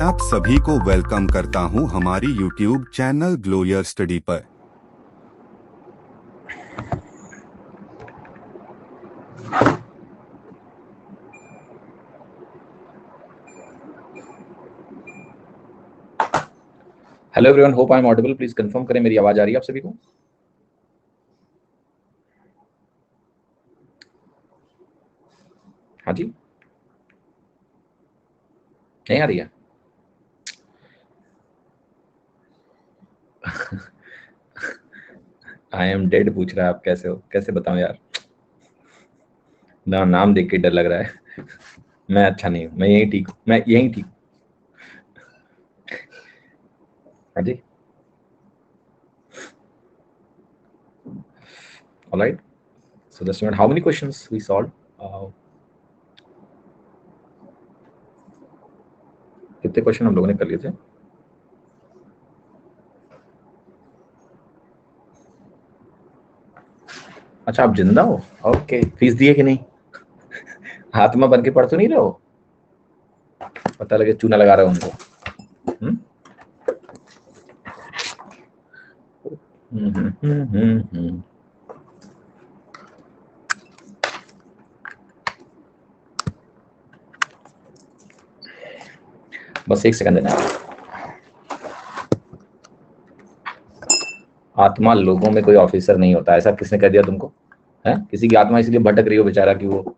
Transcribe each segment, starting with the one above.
आप सभी को वेलकम करता हूं हमारी YouTube channel glow your study पर। Hello everyone, hope I am audible. Please confirm करें मेरी आवाज आ रही है आप सभी को। हाँ जी, नहीं आ रही है? आई एम डेड पूछ रहा है, आप कैसे हो? कैसे बताऊं यार, ना नाम देख के डर लग रहा है। मैं अच्छा नहीं हूं, मैं यही ठीक हूं, मैं यही ठीक हूं। हाँ जी, alright. So just how many questions we solve? कितने क्वेश्चन हम लोगों ने कर लिए थे? अच्छा, आप जिंदा हो? ओके, फीस दिए कि नहीं? आत्मा बन के पढ़ तो नहीं रहे हो? पता लगे चूना लगा रहे हो उनको। हम्म? हम्म, हम्म, हम्म, हम्म। बस एक सेकंड देना। आत्मा लोगों में कोई ऑफिसर नहीं होता, ऐसा किसने कह दिया तुमको? है किसी की आत्मा इसलिए भटक रही हो बेचारा कि वो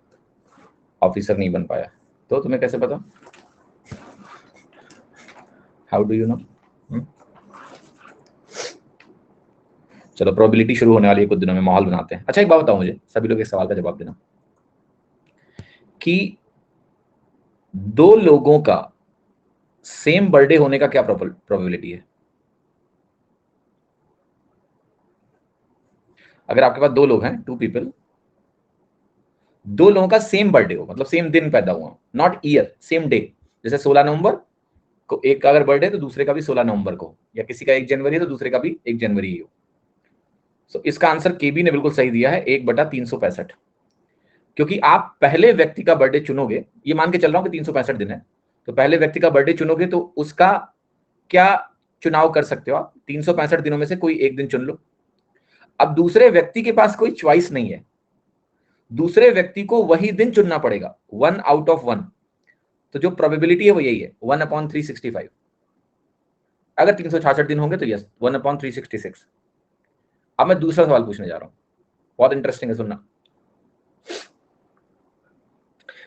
ऑफिसर नहीं बन पाया? तो तुम्हें कैसे पता? How do you know? चलो, प्रोबेबिलिटी शुरू होने वाली है कुछ दिनों में, माहौल बनाते हैं। अच्छा, एक बात बताओ मुझे, सभी लोग इस सवाल का जवाब देना कि दो लोगों का सेम बर्थडे होने का क्या प्रोबेबिलिटी है? अगर आपके पास दो लोग हैं, टू पीपल, दो लोगों का सेम बर्थडे हो, मतलब सेम दिन पैदा हुआ, नॉट ईयर, सेम डे। जैसे 16 नवंबर को एक का अगर बर्थडे तो दूसरे का भी 16 नवंबर को, या किसी का 1 जनवरी है तो दूसरे का भी 1 जनवरी ही हो। तो इसका आंसर केबी ने बिल्कुल सही दिया है, 1/365। क्योंकि आप पहले व्यक्ति का बर्थडे चुनोगे, ये मान के चल रहा हूं कि 365 दिन है, तो पहले व्यक्ति का बर्थडे चुनोगे तो उसका क्या चुनाव कर सकते हो आप? 365 दिनों में से कोई एक दिन चुन लो। अब दूसरे व्यक्ति के पास कोई च्वाइस नहीं है, दूसरे व्यक्ति को वही दिन चुनना पड़ेगा, 1/1। तो जो प्रोबेबिलिटी है वो यही है, 1/365। अगर 366 दिन होंगे तो यस, 1/366। अब मैं दूसरा सवाल पूछने जा रहा हूं, बहुत इंटरेस्टिंग है, सुनना।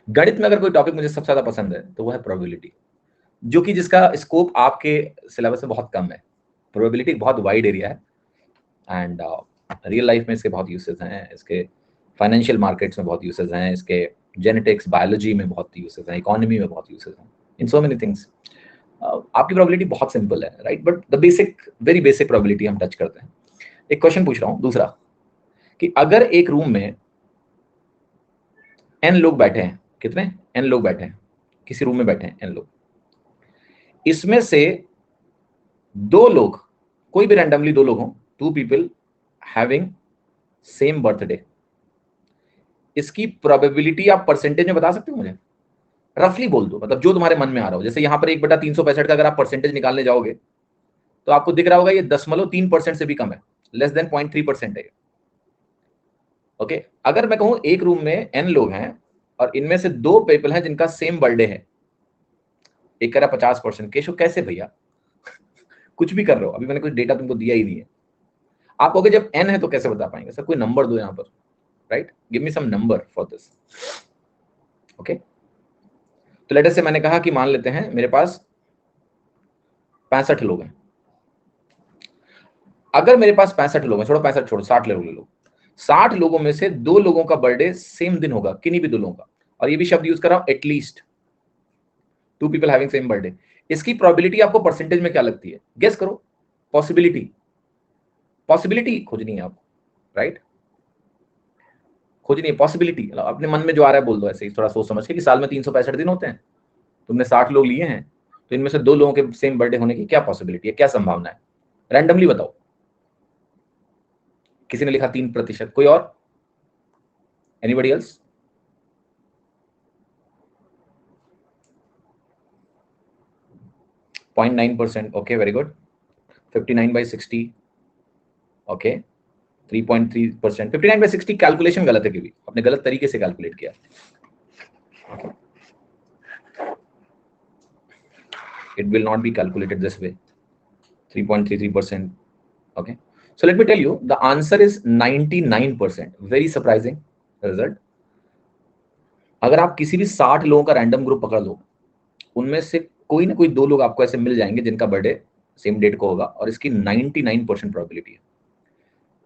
गणित में अगर कोई टॉपिक मुझे सबसे ज्यादा पसंद है तो वो है प्रोबेबिलिटी, जो कि जिसका स्कोप आपके सिलेबस में बहुत कम है। प्रोबेबिलिटी बहुत वाइड एरिया है एंड रियल लाइफ में इसके बहुत यूसेस हैं, इसके फाइनेंशियल मार्केट्स में बहुत यूसेस हैं, इसके जेनेटिक्स बायोलॉजी में बहुत यूसेस हैं, इकोनॉमी में बहुत यूसेस हैं, इन सो मेनी थिंग्स। आपकी प्रोबेबिलिटी बहुत सिंपल है, right? But the basic, very basic probability हम टच करते हैं। एक क्वेश्चन पूछ रहा हूँ दूसरा, कि अगर एक रूम में n लोग बैठे हैं, कितने n लोग बैठे हैं, किसी रूम में बैठे हैं n लोग, इसमें से दो लोग, कोई भी रैंडमली दो लोग हों, 2 पीपल हैविंग सेम बर्थडे, इसकी प्रोबेबिलिटी आप परसेंटेज में बता सकते हो मुझे? रफली बोल दो, मतलब जो तुम्हारे मन में आ रहा हो। जैसे यहां पर 1/365 का अगर आप परसेंटेज निकालने जाओगे तो आपको दिख रहा होगा ये 0.3% से भी कम है, लेस देन 0.3% है। ओके, अगर मैं कहूं एक रूम में n लोग हैं और इनमें से दो पीपल हैं जिनका सेम बर्थडे है, एक कह रहा 50%। केशव कैसे भैया? कुछ भी कर रहे हो, अभी मैंने कुछ डेटा तुमको दिया ही नहीं है। आप कहोगे जब n है तो कैसे बता पाएंगे? सर कोई नंबर दो यहां पर, right? Give me some number for this. Okay, तो लेटर से मैंने कहा कि मान लेते हैं मेरे पास 65 लोग हैं। अगर मेरे पास 65 लोग हैं, छोड़ो 65 छोड़ो, 60 लोग ले लो, 60 लोगों में से दो लोगों का बर्थडे सेम दिन होगा, किन्हीं भी दो लोगों का, और ये भी शब्द यूज कर रहा हूं, at least 2 people having same birthday. इसकी प्रोबेबिलिटी आपको परसेंटेज में क्या लगती है? गेस करो। पॉसिबिलिटी, पॉसिबिलिटी खोजनी है आपको, राइट? खोजनी है पॉसिबिलिटी। अपने मन में जो आ रहा है बोल दो, ऐसे ही थोड़ा सोच समझ के, कि साल में 365 दिन होते हैं, तुमने 60 लोग लिए हैं, तो इनमें से दो लोगों के सेम बर्थडे होने की क्या पॉसिबिलिटी है, क्या संभावना है? रैंडमली बताओ। किसी ने लिखा 3%, कोई और? Anybody else? 0.9%, okay very good. 59/60, okay 3.3%। 59/60 calculation गलत है, क्योंकि आपने गलत तरीके से कैलकुलेट किया। It will not be calculated this way. 3.33%. Okay. So let me tell you, the answer is 99%. Very surprising result. अगर आप किसी भी 60 लोगों का रैंडम ग्रुप पकड़ लो, उनमें से कोई ना कोई 2 लोग आपको ऐसे मिल जाएंगे जिनका बर्थडे सेम डेट को होगा, और इसकी 99% प्रोबेबिलिटी है।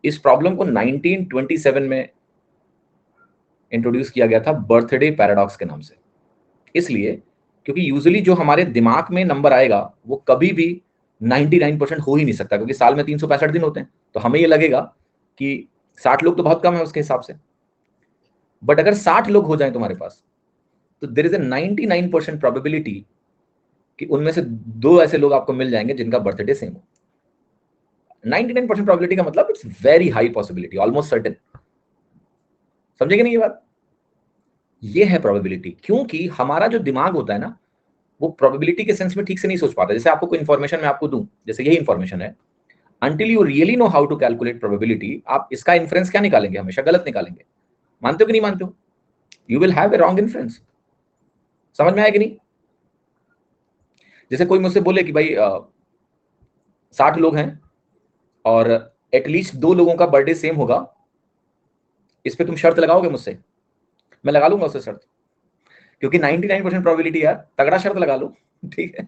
इस प्रॉब्लम को 1927 में इंट्रोड्यूस किया गया था बर्थडे पैराडॉक्स के नाम से। इसलिए क्योंकि यूजुअली जो हमारे दिमाग में नंबर आएगा वो कभी भी 99% हो ही नहीं सकता, क्योंकि साल में 365 दिन होते हैं, तो हमें ये लगेगा कि 60 लोग तो बहुत कम है उसके हिसाब से। बट अगर 60 लोग हो जाएं तुम्हारे पास, तो देयर इज अ 99% प्रोबेबिलिटी कि उनमें से 2 ऐसे लोग आपको मिल जाएंगे जिनका बर्थडे सेम हो। 99% प्रोबेबिलिटी का मतलब it's very high possibility, almost certain. समझेंगे नहीं ये बात? ये है प्रोबेबिलिटी, क्योंकि हमारा जो दिमाग होता है ना, वो प्रोबेबिलिटी के सेंस में ठीक से नहीं सोच पाता। जैसे आपको कोई इन्फॉर्मेशन मैं आपको दूं, जैसे यही इन्फॉर्मेशन है, until you really know how to calculate probability, आप इसका इन्फ्रेंस क्या निकालेंगे? हमेशा गलत निकालेंगे। मानते हो कि नहीं मानते हो? You will have a wrong inference. समझ में आया कि नहीं? जैसे कोई मुझसे बोले कि भाई 60 लोग हैं और एटलीस्ट 2 लोगों का बर्थडे सेम होगा, इस पे तुम शर्त लगाओगे मुझसे? मैं लगा लूंगा उससे शर्त, क्योंकि 99% प्रोबेबिलिटी यार, तगड़ा शर्त लगा लो। ठीक है,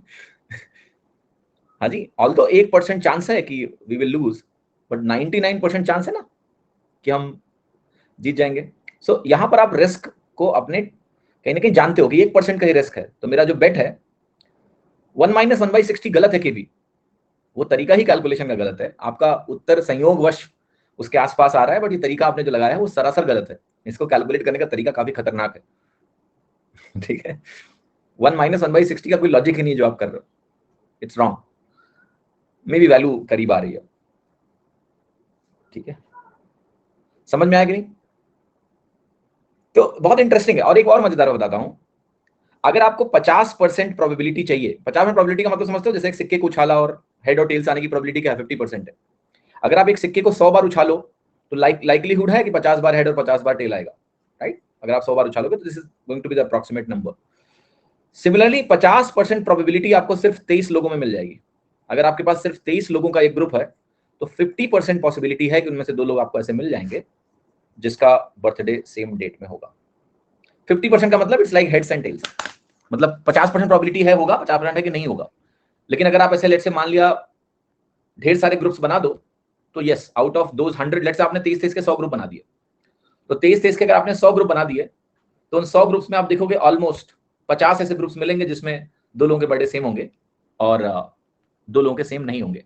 हाँ जी। ऑल्दो 1% चांस है कि we will lose, but 99% chance है ना कि हम जीत जाएंगे। सो यहां पर आप रिस्क को अपने कहीं ना कहीं जानते हो कि 1% का ही रिस्क है। तो मेरा जो बेट है 1 - 1/60 गलत है कि भी, वो तरीका ही कैलकुलेशन का गलत है। आपका उत्तर संयोगवश उसके आसपास आ रहा है, बट ये तरीका आपने जो लगाया है वो सरासर गलत है। इसको कैलकुलेट करने का तरीका काफी खतरनाक है। ठीक है, 1 - 1/60 का कोई लॉजिक ही नहीं है जो आप कर रहे हो। It's wrong. May be value करीब आ रही है। ठीक है, समझ में आया कि नहीं? तो बहुत इंटरेस्टिंग है। और एक और मजेदार बताता हूं, अगर आपको 50% प्रोबेबिलिटी चाहिए, 50% प्रोबेबिलिटी का मतलब समझते हो? जैसे एक सिक्के को उछाला और हेड और टेल्स आने की प्रोबेबिलिटी क्या है? 50% है। अगर आप एक सिक्के को 100 बार उछालो तो लाइकलीहुड है कि 50 बार हेड और 50 बार टेल आएगा, राइट? अगर आप 100 बार उछालोगे तो this is going to be the approximate number. Similarly 50% probability आपको सिर्फ 23 लोगों में मिल जाएगी। अगर आपके पास सिर्फ 23 लोगों का एक ग्रुप है, तो 50% पॉसिबिलिटी है कि उनमें से 2 लोग आपको ऐसे मिल जाएंगे जिसका बर्थडे सेम डेट में होगा। 50% का मतलब it's like heads and tails, मतलब 50% प्रोबेबिलिटी है होगा, 50% है कि नहीं होगा। लेकिन अगर आप ऐसे लेट से मान लिया ढेर सारे ग्रुप्स बना दो, तो yes, out of those 100, let's say आपने 23 के 100 ग्रुप बना दिए, तो 23 के अगर आपने 100 ग्रुप बना दिए, तो उन 100 ग्रुप्स में आप देखोगे ऑलमोस्ट 50 ऐसे ग्रुप्स मिलेंगे जिसमें 2 लोगों के बर्थडे सेम होंगे और 2 लोगों के सेम नहीं होंगे।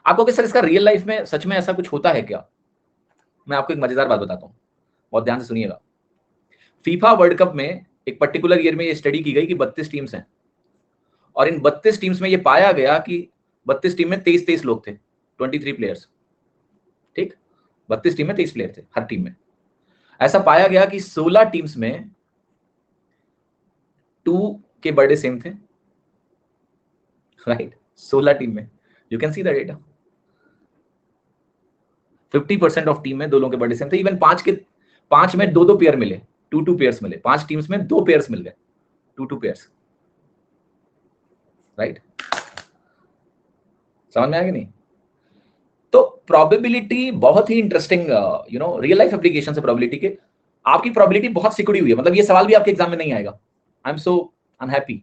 आपको कि सर इसका रियल लाइफ में सच में ऐसा कुछ होता है क्या? मैं आपको एक मजेदार बात बताता हूँ, बहुत ध्यान से सुनिएगा। फीफा वर्ल्ड कप में एक पर्टिकुलर ईयर में ये स्टडी की गई कि 32 टीम्स हैं, और इन 32 टीम्स में ये पाया गया कि 32 टीम में 23 लोग थे, 23 प्लेयर्स। ठीक, 32 टीम में 23 प्लेयर थे हर टीम में। ऐसा पाया गया कि 16 टीम्स में 2 के बर्थडे सेम थे, राइट? 16 टीम में, you can see the data. 50% of team में 2 लोगों के बर्थडे सेम थे। इवन 5 में 2 पेयर मिले, 2 पेयर्स मिले। 5 टीम्स में 2 पेयर्स मिल गए, 2 पेयर्स, राइट? समझ में आया कि नहीं? तो प्रोबेबिलिटी बहुत ही इंटरेस्टिंग, रियल लाइफ एप्लीकेशन है प्रोबेबिलिटी के। आपकी प्रोबेबिलिटी बहुत सिकुड़ी हुई है, मतलब ये सवाल भी आपके एग्जाम में नहीं आएगा। I am so unhappy.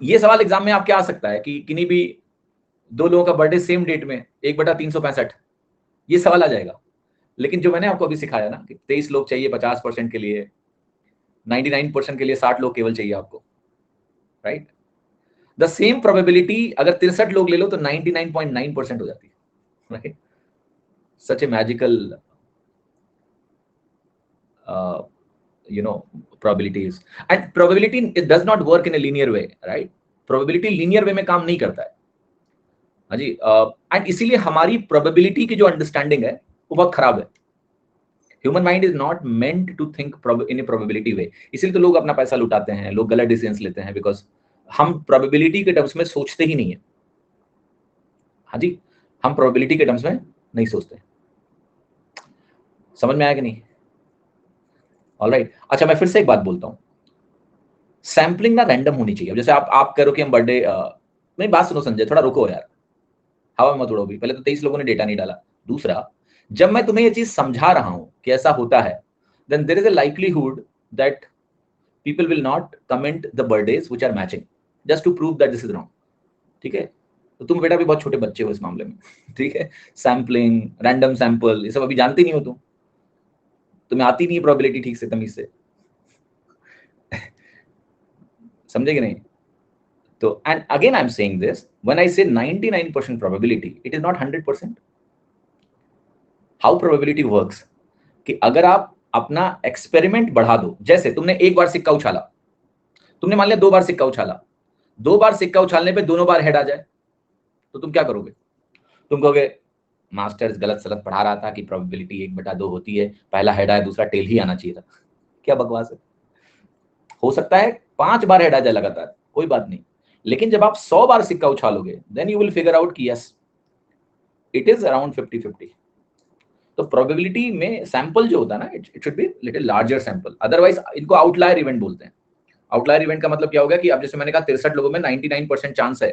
ये सवाल एग्जाम में आपके आ सकता है कि किन्हीं भी 2 लोगों का बर्थडे सेम डेट में 1/365, ये सवाल आ जाएगा। लेकिन जो मैंने आपको अभी सिखाया ना कि 23 लोग चाहिए 50% के लिए, 99% के लिए 60 लोग केवल चाहिए आपको, राइट? द सेम प्रोबेबिलिटी अगर 63 लोग ले लो तो 99.9% हो जाती है, right? Such A magical probabilities. And probability it does not work in a linear way, right? Probability linear way में काम नहीं करता है, हाँ जी। एंड इसीलिए हमारी प्रोबेबिलिटी की जो अंडरस्टैंडिंग है वो बहुत खराब है। Human mind is not meant to think in a probability way. इसीलिए तो लोग अपना पैसा लुटाते हैं, लोग गलत डिसीजंस लेते हैं, बिकॉज हम प्रोबेबिलिटी के टर्म्स में सोचते ही नहीं है। हाँ जी, हम प्रोबेबिलिटी के टर्म्स में नहीं सोचते। समझ में आया कि नहीं? ऑलराइट। अच्छा, मैं फिर से एक बात बोलता हूँ, सैम्पलिंग ना रैंडम होनी चाहिए। जैसे आप कह रहे हो कि हम बर्थडे, नहीं बात सुनो संजय, थोड़ा रुको यार, हवा में मत उड़ो भी। पहले तो 23 लोगों ने डेटा नहीं डाला। दूसरा, जब मैं तुम्हें ये चीज समझा रहा हूं कि ऐसा होता है, then there is a likelihood that people will not comment the birthdays which are matching just to prove that this is wrong। ठीक है, तो तुम बेटा भी बहुत छोटे बच्चे हो इस मामले में। ठीक है, सैम्पलिंग, रैंडम सैंपल, ये सब अभी जानते नहीं हो तुम, तुम्हें आती नहीं है प्रोबेबिलिटी ठीक से, तमीज से। समझे कि नहीं? तो and again I am saying this, when I से 99% probability, it is not 100%। How probability works, कि अगर आप अपना एक्सपेरिमेंट बढ़ा दो, जैसे तुमने एक बार सिक्का उछाला, तुमने मान लिया 2 बार सिक्का उछाला, 2 बार सिक्का उछालने पे दोनों बार हेड आ जाए, तो तुम क्या करोगे? तुम कहोगे मास्टर गलत सलत पढ़ा रहा था कि प्रोबेबिलिटी 1/2 होती है, पहला हेड आया दूसरा टेल ही आना चाहिए था। क्या बकवास है। हो सकता है 5 बार हेड आ जाए लगातार, कोई बात नहीं, लेकिन जब आप 100 बार सिक्का उछालोगे, then you will figure out कि यस इट इज अराउंड 50-50। तो प्रोबेबिलिटी में सैंपल जो होता है ना, it should be little larger sample, otherwise इनको आउटलायर इवेंट बोलते हैं। आउटलायर इवेंट का मतलब क्या होगा कि अब जैसे मैंने कहा 63 लोगों में 99% चांस है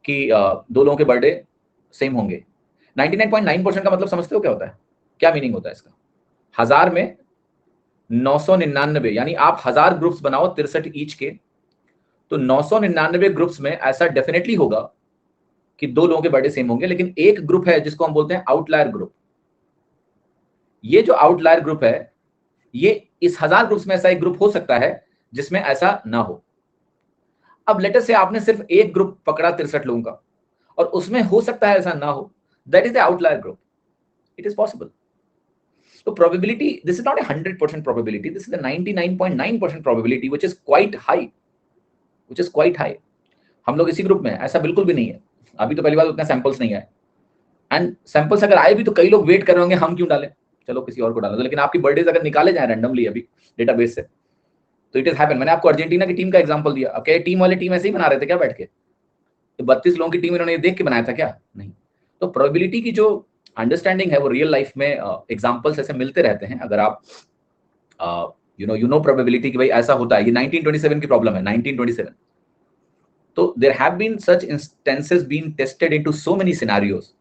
कि 2 लोगों के बर्थडे सेम होंगे। 99.9% का मतलब समझते हो क्या होता है? क्या मीनिंग होता है इसका? 1000 में 999, यानी आप 1000 ग्रुप्स बनाओ 63 ईच के, तो 999 ग्रुप्स में ऐसा डेफिनेटली होगा कि 2 लोगों के बर्थडे सेम होंगे, लेकिन एक ग्रुप है जिसको हम बोलते हैं आउटलायर ग्रुप। ये जो आउटलायर ग्रुप है, ये इस 1000 ग्रुप्स में ऐसा एक ग्रुप हो सकता है जिसमें ऐसा ना हो। अब लेटर से आपने सिर्फ एक ग्रुप पकड़ा 63 लोगों का, और उसमें हो सकता है ऐसा ना हो, that is the outlier group, it is possible. तो probability, this is not a 100% probability, this is a 99.9% probability which is quite high, which is quite high. हम लोग इसी ग्रुप में हैं, ऐसा बिल्कुल भी नहीं है। अभी तो पहली बार उतने सैंपल्स नहीं आए, एंड सैंपल्स अगर आए भी तो कई लोग वेट कर रहे होंगे हम क्यों डालें, चलो किसी और को डालो। लेकिन आपकी बर्थडेज अगर निकाले जाए रैंडमली अभी डेटाबेस से, तो इट इज हैपन। मैंने आपको अर्जेंटीना की टीम का एग्जांपल दिया। अब क्या टीम वाले टीम ऐसे ही बना रहे थे क्या बैठ के? तो 32 लोगों की टीम इन्होंने ये देख के बनाया था क्या? नहीं। तो प्रोबेबिलिटी की जो अंडरस्टैंडिंग है वो रियल लाइफ में एग्जांपल्स ऐसे मिलते रहते हैं। अगर आप यू नो प्रोबेबिलिटी कि भाई ऐसा होता है, ये 1927 की प्रॉब्लम है, 1927। तो there have been such instances been tested into so many scenarios.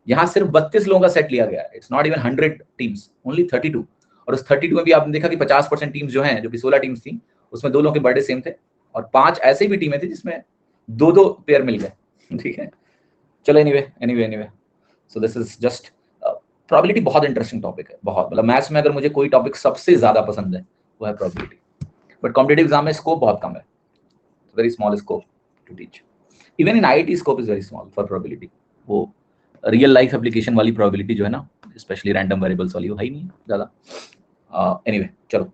यहाँ सिर्फ 32 लोगों का सेट लिया गया है, it's not even 100 times, only 32। और उस 32 में भी आपने देखा कि 50% टीम्स जो हैं, जो कि 16 टीम्स थी, उसमें 2 लोगों के बर्थडे सेम थे, और 5 ऐसी भी टीमें थी जिसमें 2-2 पेयर मिल गए। ठीक है, चलो anyway, so this is just probability. बहुत इंटरेस्टिंग टॉपिक है, बहुत, मतलब मैथ्स में अगर मुझे कोई टॉपिक सबसे ज्यादा पसंद है वो है प्रोबेबिलिटी। बट कॉम्पिटिटिव एग्जाम में स्कोप बहुत कम है, very small scope to teach. Even in IIT scope is very small for probability. वो रियल लाइफ एप्लीकेशन वाली प्रोबेबिलिटी जो है ना, स्पेशली रैंडम वेरिएबल्स वाली, वो है ही नहीं ज्यादा। एनीवे, चलो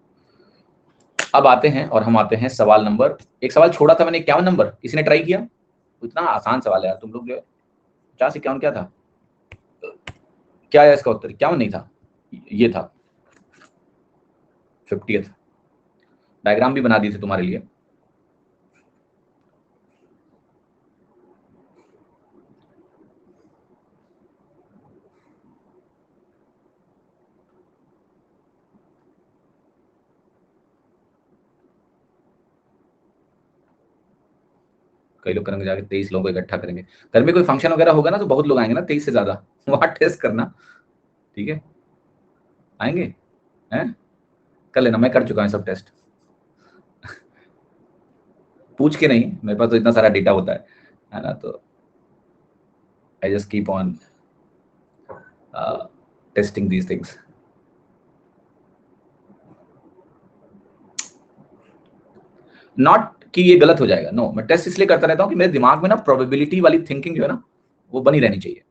अब आते हैं, और हम आते हैं सवाल नंबर, एक सवाल छोड़ा था मैंने 51 नंबर, किसी ने ट्राई किया? इतना आसान सवाल है यार, तुम लोग जो है 50-51 क्या था, क्या है इसका उत्तर? 51 नहीं था, ये था 50th। डायग्राम भी बना दी थी तुम्हारे लिए। कई लोग करेंगे जाके 23 लोगों को इकट्ठा करेंगे। घर में कोई फंक्शन वगैरह होगा ना तो बहुत लोग आएंगे ना, 23 से ज्यादा। वहां टेस्ट करना, ठीक है? आएंगे हैं, कर लेना, मैं कर चुका हूं सब टेस्ट। पूछ के नहीं, मेरे पास तो इतना सारा डेटा होता है ना, तो I just keep on testing these things. Not कि ये गलत हो जाएगा, नो, मैं टेस्ट इसलिए करता रहता हूं कि मेरे दिमाग में ना प्रोबेबिलिटी वाली थिंकिंग जो है ना, वो बनी रहनी चाहिए।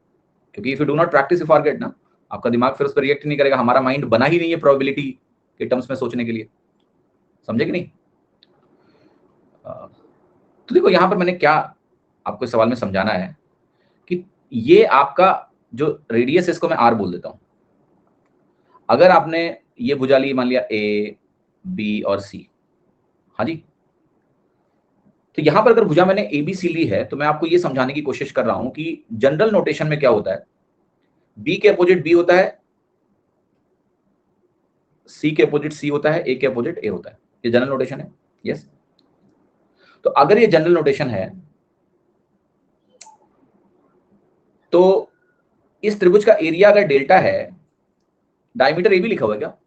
क्योंकि if you do not practice you forget ना, आपका दिमाग फिर उस पर रिएक्ट नहीं करेगा। हमारा माइंड बना ही नहीं है प्रोबेबिलिटी के टर्म्स में सोचने के लिए, समझे कि नहीं? तो देखो यहाँ पर मैंने क्या आपको इस सवाल में समझाना है कि ये आपका जो रेडियस है, इसको मैं आर बोल देता हूं। अगर आपने ये भुजा ली, मान लिया ए बी और सी, हाँ जी, तो यहां पर अगर भुजा मैंने एबीसी ली है तो मैं आपको ये समझाने की कोशिश कर रहा हूं कि जनरल नोटेशन में क्या होता है, बी के अपोजिट बी होता है, सी के अपोजिट सी होता है, ए के अपोजिट ए होता है। ये जनरल नोटेशन है। यस, तो अगर ये जनरल नोटेशन है तो इस त्रिभुज का एरिया अगर डेल्टा है, डायमीटर ए भी लिखा हुआ है क्या?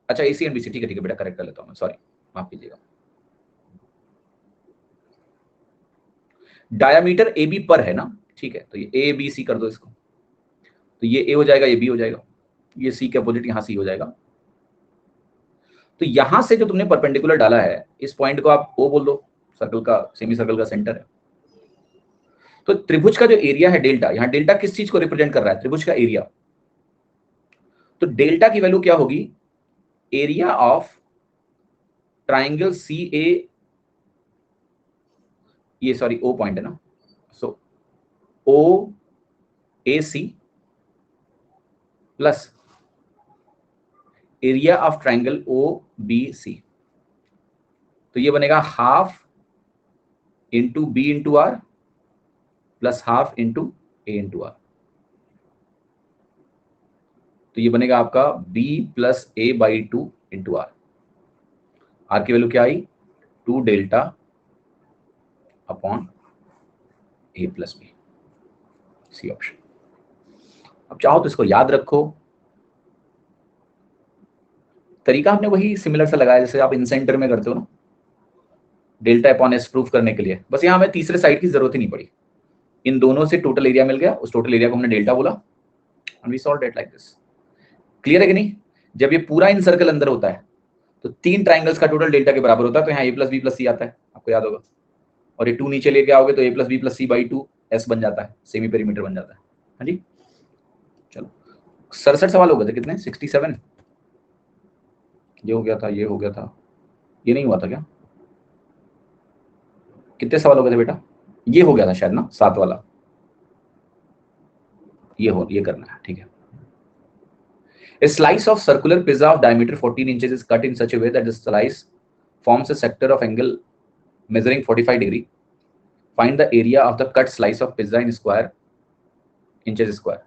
अच्छा, एसी एंड बीसी, ठीक है बेटा, करेक्ट कर लेता हूं मैं, सॉरी, माफ कीजिएगा। डायमीटर ए बी पर है ना, ठीक है, तो ये ए बी सी कर दो इसको, तो ये ए हो जाएगा, ये बी हो जाएगा, ये सी के अपोजिट यहां सी हो जाएगा। तो यहां से जो तुमने परपेंडिकुलर डाला है, इस पॉइंट को आप ओ बोल दो, सर्कल का, सेमी सर्कल का सेंटर है। तो त्रिभुज का जो एरिया है डेल्टा, यहां डेल्टा किस चीज को रिप्रेजेंट कर रहा है? त्रिभुज का एरिया। तो डेल्टा की वैल्यू क्या होगी? Area of triangle C A, ये सॉरी ओ पॉइंट है ना, so O A C plus area of triangle O B C. तो ये बनेगा half into B into R plus half into A into R. तो ये बनेगा आपका b plus A by two into R. R की वैल्यू क्या आई? 2 delta upon A plus B, C option. अब चाहो तो इसको याद रखो, तरीका हमने वही सिमिलर सा लगाया जैसे आप इनसेंटर में करते हो ना, डेल्टा अपॉन एस प्रूफ करने के लिए। बस यहां हमें तीसरे साइड की जरूरत ही नहीं पड़ी, इन दोनों से टोटल एरिया मिल गया, उस टोटल एरिया को हमने डेल्टा बोला and we solved it like this. Clear है कि नहीं? जब ये पूरा इन सर्कल अंदर होता है तो 3 ट्राइंगल्स का टोटल डेल्टा के बराबर होता है, तो यहाँ ए प्लस बी प्लस सी आता है, आपको याद होगा। और ये 2 नीचे लेके आओगे तो A plus B plus C by 2 S बन जाता है, सेमी पेरीमीटर बन जाता है। हाँ जी, चलो 67 सवाल हो गए थे, कितने? 67। ये हो गया था, ये हो गया था, ये नहीं हुआ था क्या? कितने सवाल हो गए थे बेटा? ये हो गया था शायद ना, 7 वाला। ये करना है, ठीक है। A slice of circular pizza of diameter 14 inches is cut in such a way that the slice forms a sector of angle measuring 45 degree. Find the area of the cut slice of pizza in square inches square.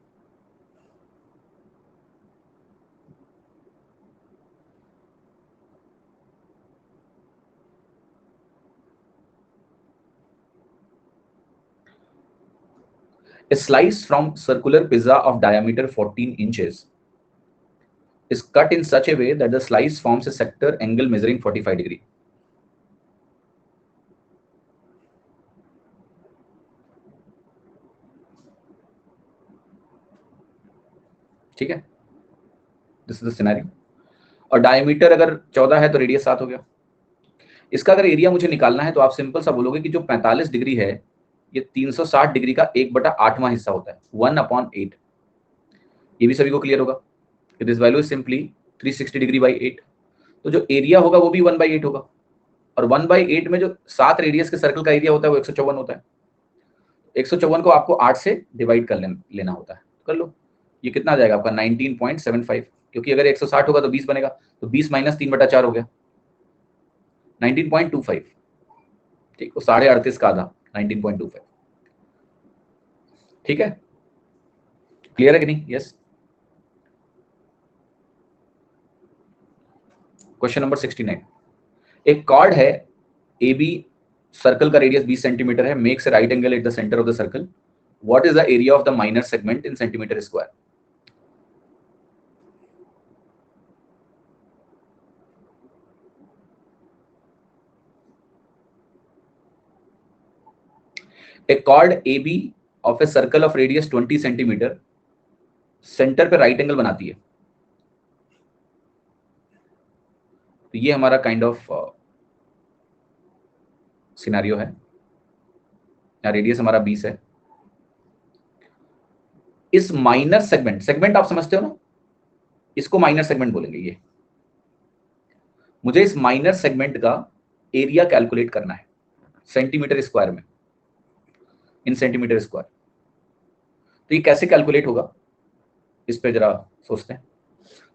A slice from circular pizza of diameter 14 inches is cut in such a way that the slice forms a sector angle measuring 45 degree. ठीक है, this is the scenario. और diameter अगर 14 है तो radius 7 हो गया। इसका अगर एरिया मुझे निकालना है तो आप सिंपल सा बोलोगे कि जो 45 डिग्री है ये 360 डिग्री का 1/8वां हिस्सा होता है, 1/8। ये भी सभी को क्लियर होगा। This value is simply 360 degree by 8। तो जो एरिया होगा वो भी 1/8 होगा, और 1/8 में जो 7 रेडियस के सर्कल का एरिया होता है वो 154 होता है। 154 को आपको 8 से डिवाइड कर लेना होता है, कर लो। ये कितना आ जाएगा आपका? 19.75, क्योंकि अगर 160 होगा तो 20 बनेगा, तो 20 माइनस 3/4 हो गया, 19.25। ठीक, वो 38.5 का आधा, 19.25। ठीक है, क्लियर है कि नहीं? यस। Question number 69। एक कॉर्ड है ए बी, सर्कल का रेडियस 20 सेंटीमीटर है, makes a right angle at the centre of the circle. What is the area of the minor segment in centimetre square? A chord AB of a circle of radius 20 centimetre centre पे right angle बनाती है। तो ये हमारा kind of scenario है। यहाँ radius हमारा 20 है। इस माइनर सेगमेंट, सेगमेंट आप समझते हो ना, इसको माइनर सेगमेंट बोलेंगे। ये मुझे इस माइनर सेगमेंट का एरिया कैलकुलेट करना है सेंटीमीटर स्क्वायर में, इन सेंटीमीटर स्क्वायर। तो ये कैसे कैलकुलेट होगा, इस पे जरा सोचते हैं।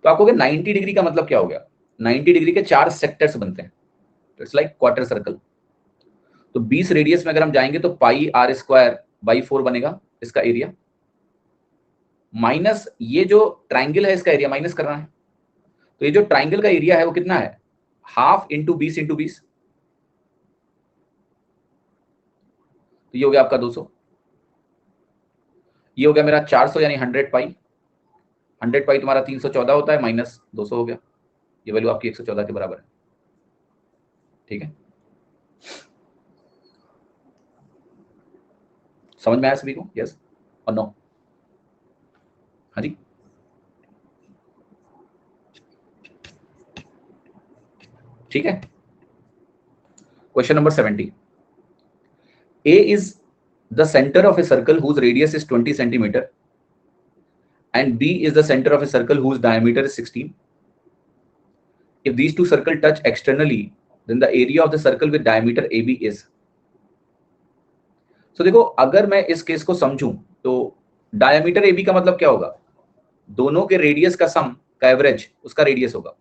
तो आपको 90 डिग्री का मतलब क्या हो गया? 90 डिग्री के 4 सेक्टर्स बनते हैं, तो इट्स लाइक क्वार्टर सर्कल। तो 20 रेडियस में अगर हम जाएंगे तो पाई आर स्क्वायर बाई 4 बनेगा इसका एरिया, माइनस ये जो ट्राइंगल है इसका एरिया माइनस करना है। तो ये जो ट्राइंगल का एरिया है वो कितना है, हाफ इंटू 20 इंटू 20, तो ये हो गया आपका 200, ये हो गया मेरा 400 यानी 100 पाई, 100 पाई तुम्हारा 314 होता है, माइनस 200 हो गया, ये वैल्यू आपकी 114 के बराबर है। ठीक है, समझ में आया सभी को, यस और नो? हाँ जी, ठीक है। Question number 70, A is the center of a circle whose radius is 20 centimeter and B is the center of a circle whose diameter is 16. If these two circles touch externally, then the area of the circle with diameter AB is. So देखो, अगर मैं इस case को समझूं तो diameter AB का मतलब क्या होगा, दोनों के रेडियस का सम का एवरेज उसका रेडियस होगा।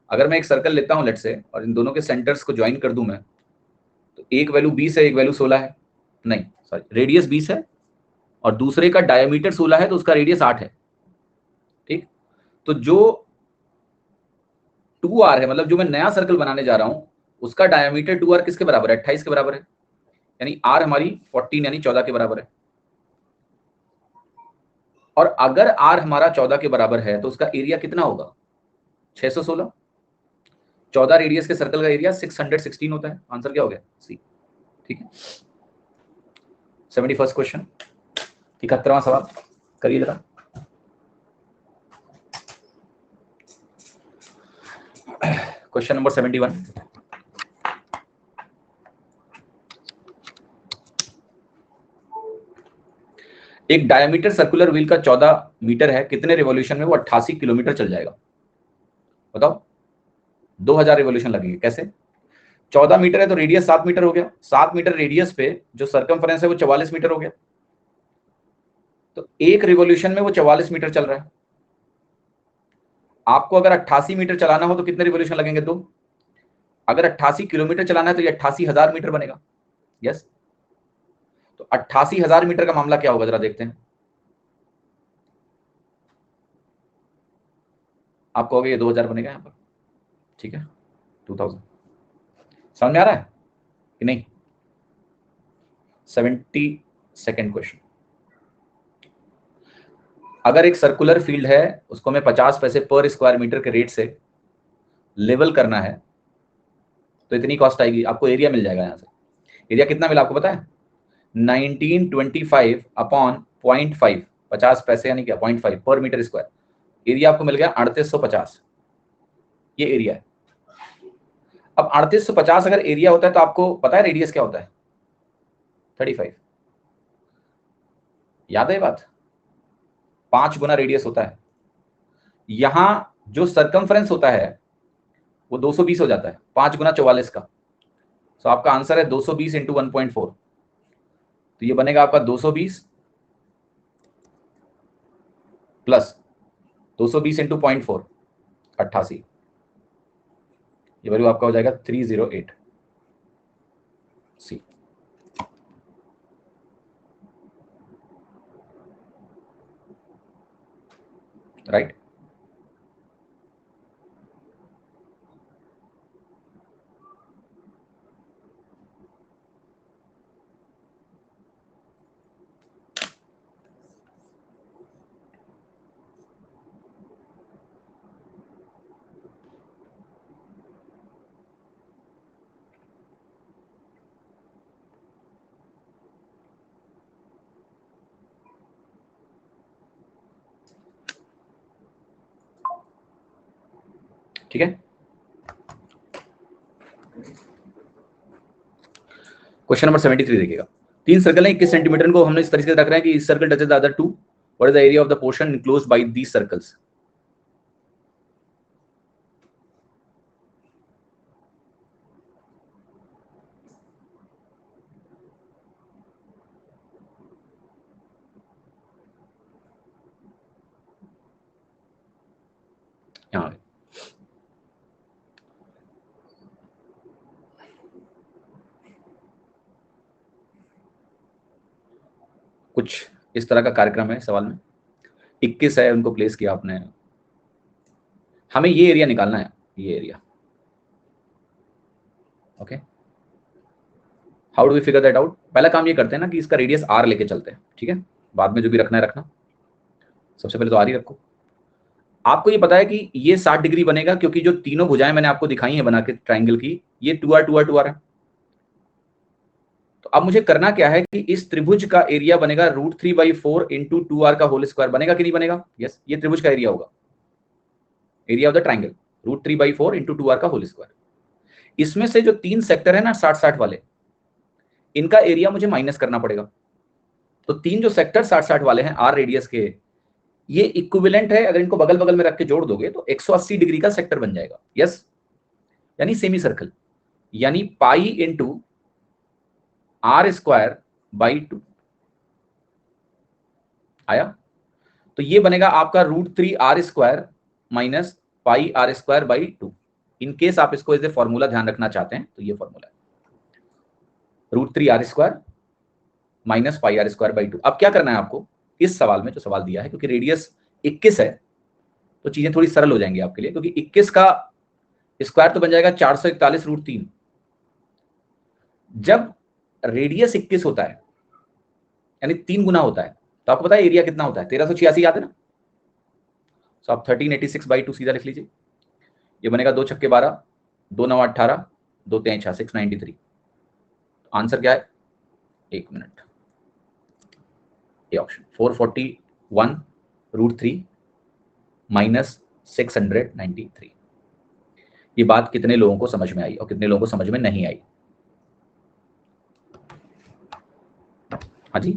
अगर मैं एक सर्कल लेता हूं लेट से और इन दोनों के सेंटर्स को ज्वाइन कर दूं मैं, तो एक वैल्यू 20 है, एक वैल्यू 16 है, नहीं सॉरी, रेडियस 20 है और दूसरे का डायमीटर 16 है, तो उसका रेडियस 8 है। ठीक, तो जो 2r है, मतलब जो मैं नया सर्कल बनाने जा रहा हूं, उसका डायमीटर 2r किसके बराबर है, 28 के बराबर है, यानी r हमारी 14 यानी 14 के बराबर है। और अगर r हमारा 14 के बराबर है तो उसका एरिया कितना होगा, 616। 14 रेडियस के सर्कल का एरिया 616 होता है, आंसर क्या हो गया, सी। ठीक है, 71st क्वेश्चन, 71वां सवाल करिए जरा। क्वेश्चन नंबर 71, एक डायमीटर सर्कुलर व्हील का 14 मीटर है, कितने रिवॉल्यूशन में वो 88 किलोमीटर चल जाएगा, बताओ। 2000 रिवॉल्यूशन लगेंगे, कैसे, 14 मीटर है तो रेडियस 7 मीटर हो गया, 7 मीटर रेडियस पे जो सर्कमफरेंस है वो 44 मीटर हो गया, तो एक रिवॉल्यूशन में वो 44 मीटर चल रहा है। आपको अगर 88 मीटर चलाना हो तो कितने रिवॉल्यूशन लगेंगे, 2। अगर 88 किलोमीटर चलाना है तो ये 88,000 मीटर बनेगा, यस। तो 88,000 मीटर का मामला क्या होगा, जरा देखते हैं। आप कहोगे ये 2000 बनेगा यहाँ पर, ठीक है, 2000। समझ में आ रहा है कि नहीं? 72nd क्वेश्चन, अगर एक सर्कुलर फील्ड है, उसको हमें 50 पैसे पर स्क्वायर मीटर के रेट से लेवल करना है, तो इतनी कॉस्ट आएगी। आपको एरिया मिल जाएगा यहाँ से, एरिया कितना मिला आपको पता है, 1925 अपॉन 0.5, 50 पैसे यानी क्या 0.5 पर मीटर स्क्वायर, एरिया आपको मिल गया 3850, ये एरिया है। अब 3850 अगर एरिया होता है तो आपको पता है रेडियस क्या होता है, 35, याद है बात, 5 गुना रेडियस होता है। यहां जो सरकमफ्रेंस होता है वो 220 हो जाता है, 5 गुना 44 का। तो आपका आंसर है 220 इंटू 1.4, तो ये बनेगा आपका 220 प्लस 220 इंटू 0.4, 88, ये वैल्यू आपका हो जाएगा 308 सी। राइट, ठीक है। क्वेश्चन नंबर 73 देखिएगा, 3 सर्कल है, 21 सेंटीमीटर को हमने इस तरीके से रख रहे हैं कि इस circle touches the other 2, what is the area of the portion enclosed by these circles. यहाँ कुछ इस तरह का कार्यक्रम है सवाल में, 21 है, उनको प्लेस किया आपने, हमें ये एरिया निकालना है, ये area. Okay, how do we figure that out? पहला काम ये करते हैं ना कि इसका रेडियस आर लेके चलते हैं, ठीक है, बाद में जो भी रखना है रखना, सबसे पहले तो आर ही रखो। आपको ये पता है कि ये 60 डिग्री बनेगा क्योंकि जो तीनों भुजाएं मैंने आपको दिखाई है बना के ट्राइंगल की, ये 2r 2r 2r है। तो अब मुझे करना क्या है कि इस त्रिभुज का एरिया बनेगा √3/4 इंटू 2r का होल स्क्वायर। बनेगा कि नहीं बनेगा? यस, ये त्रिभुज का एरिया होगा, area of the triangle √3/4 into 2r का होल स्क्वायर। इसमें से जो 3 सेक्टर है ना 60-60 वाले, इनका एरिया मुझे माइनस करना पड़ेगा। तो 3 जो सेक्टर 60-60 वाले हैं आर रेडियस के, ये इक्विवेलेंट है, अगर इनको बगल बगल में रख के जोड़ दोगे तो 180 डिग्री का सेक्टर बन जाएगा। यस, यानी सेमी सर्कल, यानी पाई इंटू r²/2 आया। तो ये बनेगा आपका √3r² minus pi r²/2। In case आप इसको एज ए फॉर्मूला ध्यान रखना चाहते हैं तो ये फॉर्मूला है √3r² माइनस पाई r²/2। अब क्या करना है आपको इस सवाल में, जो सवाल दिया है, क्योंकि रेडियस 21 है तो चीजें थोड़ी सरल हो जाएंगी आपके लिए, क्योंकि 21 का स्क्वायर तो बन जाएगा 441/3। जब रेडियस 21 होता है यानी 3 गुना होता है, तो आपको पता है एरिया कितना होता है? 1386 याद है ना? तो आप 1386/2 सीधा लिख लीजिए। ये बनेगा 2 छक्के 12, 2 9 18, 2 3 6 693। आंसर क्या है? 1 मिनट, ये ऑप्शन 441/3 माइनस 693। ये बात कितने लोगों को समझ में आई और कितने लोगों को समझ में नहीं आई? हाँ जी,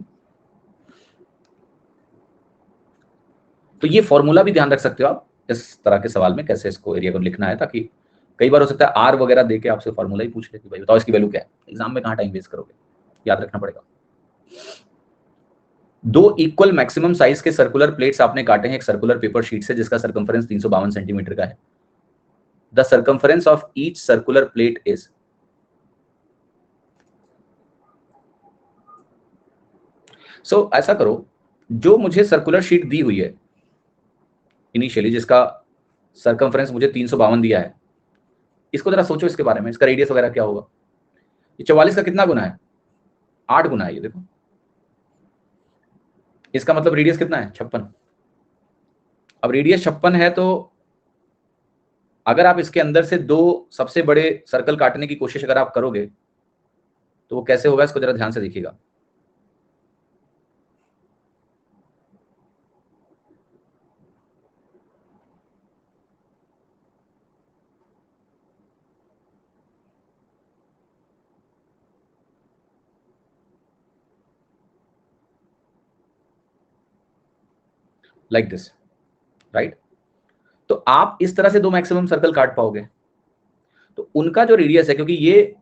तो ये फॉर्मूला भी ध्यान रख सकते हो आप इस तरह के सवाल में, कैसे इसको एरिया को लिखना है, ताकि कई बार हो सकता है आर वगैरह देके आपसे फॉर्मूला ही पूछ ले कि भाई बताओ इसकी वैल्यू क्या है। एग्जाम में कहाँ टाइम वेस्ट करोगे, याद रखना पड़ेगा। 2 इक्वल मैक्सिमम साइज के सर्कुलर प्लेट्स आपने काटे हैं एक सर्कुलर पेपर शीट से जिसका सर्कमफरेंस 352 सेंटीमीटर का है। The circumference of each circular plate is. So ऐसा करो, जो मुझे सर्कुलर शीट दी हुई है इनिशियली, जिसका सर्कमफरेंस मुझे 352 दिया है, इसको जरा सोचो इसके बारे में, इसका रेडियस वगैरह क्या होगा। ये 44 का कितना गुना है? 8 गुना है। ये देखो, इसका मतलब रेडियस कितना है? 56। अब रेडियस 56 है तो अगर आप इसके अंदर से 2 सबसे बड़े सर्कल काटने की कोशिश अगर आप करोगे तो वो कैसे होगा, इसको जरा ध्यान से देखिएगा। Like this, right? तो आप इस तरह से 2 मैक्सिमम सर्कल काट पाओगे। तो उनका जो रेडियस है, क्योंकि ये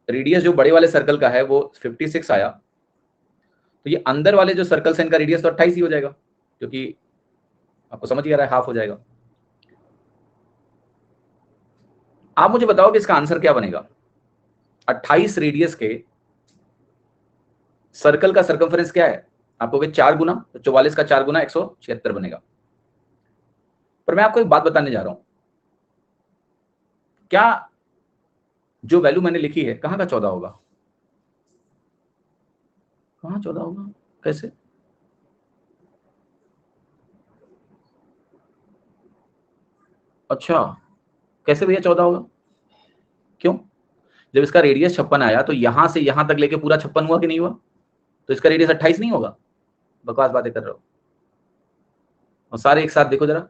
रेडियस जो बड़े वाले सर्कल का है वो 56 आया, तो ये अंदर वाले जो सर्कल्स हैं इनका रेडियस तो 28 ही हो जाएगा, क्योंकि आपको समझ ही आ रहा है हाफ हो जाएगा। आप मुझे बताओ कि इसका आंसर क्या बनेगा। 28 रेडियस के सर्कल का सर्कमफरेंस क्या है? आपको 4 गुना, तो 44 का 4 गुना 176 बनेगा। पर मैं आपको एक बात बताने जा रहा हूं, क्या जो वैल्यू मैंने लिखी है कहां का 14 होगा? कहां 14 होगा? कैसे? अच्छा, कैसे भैया 14 होगा? क्यों? जब इसका रेडियस 56 आया तो यहां से यहां तक लेके पूरा 56 हुआ कि नहीं हुआ? तो इसका रेडियस 28 नहीं होगा? बकवास बातें कर रहे हो। और सारे एक साथ देखो जरा,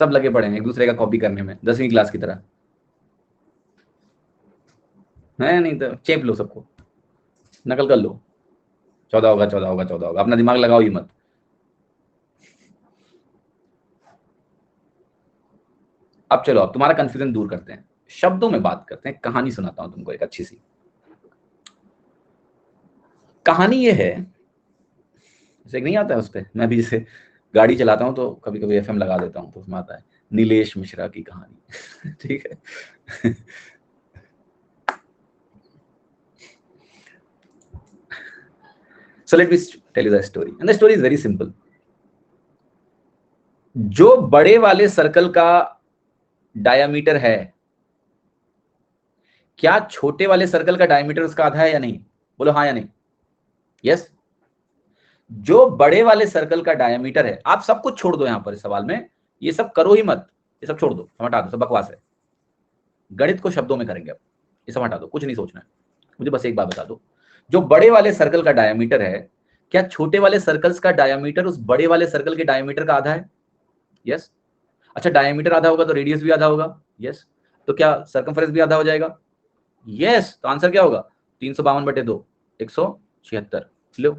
सब लगे पड़े हैं एक दूसरे का कॉपी करने में, 10वीं क्लास की तरह है। नहीं तो चेप लो सबको, नकल कर लो। 14 होगा, 14 होगा, 14 होगा, अपना दिमाग लगाओ ही मत। अब चलो, अब तुम्हारा कंफ्यूजन दूर करते हैं, शब्दों में बात करते हैं। कहानी सुनाता हूं तुमको एक अच्छी सी कहानी। ये है, जैसे नहीं आता है उस पर, मैं भी जैसे गाड़ी चलाता हूं तो कभी कभी एफएम लगा देता हूं तो उसमें आता है नीलेश मिश्रा की कहानी। ठीक है। So let me tell you the story, and the story is very simple. जो बड़े वाले सर्कल का डायामीटर है, क्या छोटे वाले सर्कल का डायमीटर उसका आधा है या नहीं? बोलो हाँ या नहीं। यस। जो बड़े वाले सर्कल का डायमीटर है, आप सब कुछ छोड़ दो यहां पर इस सवाल में, ये सब करो ही मत, ये सब छोड़ दो, हटा दो, सब बकवास है। गणित को शब्दों में करेंगे अब, ये सब हटा दो, कुछ नहीं सोचना है। मुझे बस एक बात बता दो, जो बड़े वाले सर्कल का डायमीटर है, क्या छोटे वाले सर्कल्स का डायमीटर उस बड़े वाले सर्कल के डायमीटर का आधा है? यस। अच्छा, डायमीटर आधा होगा तो रेडियस भी आधा होगा। यस। तो क्या सर्कमफेरेंस भी आधा हो जाएगा? यस। तो आंसर क्या होगा? 352/2, 176। लो,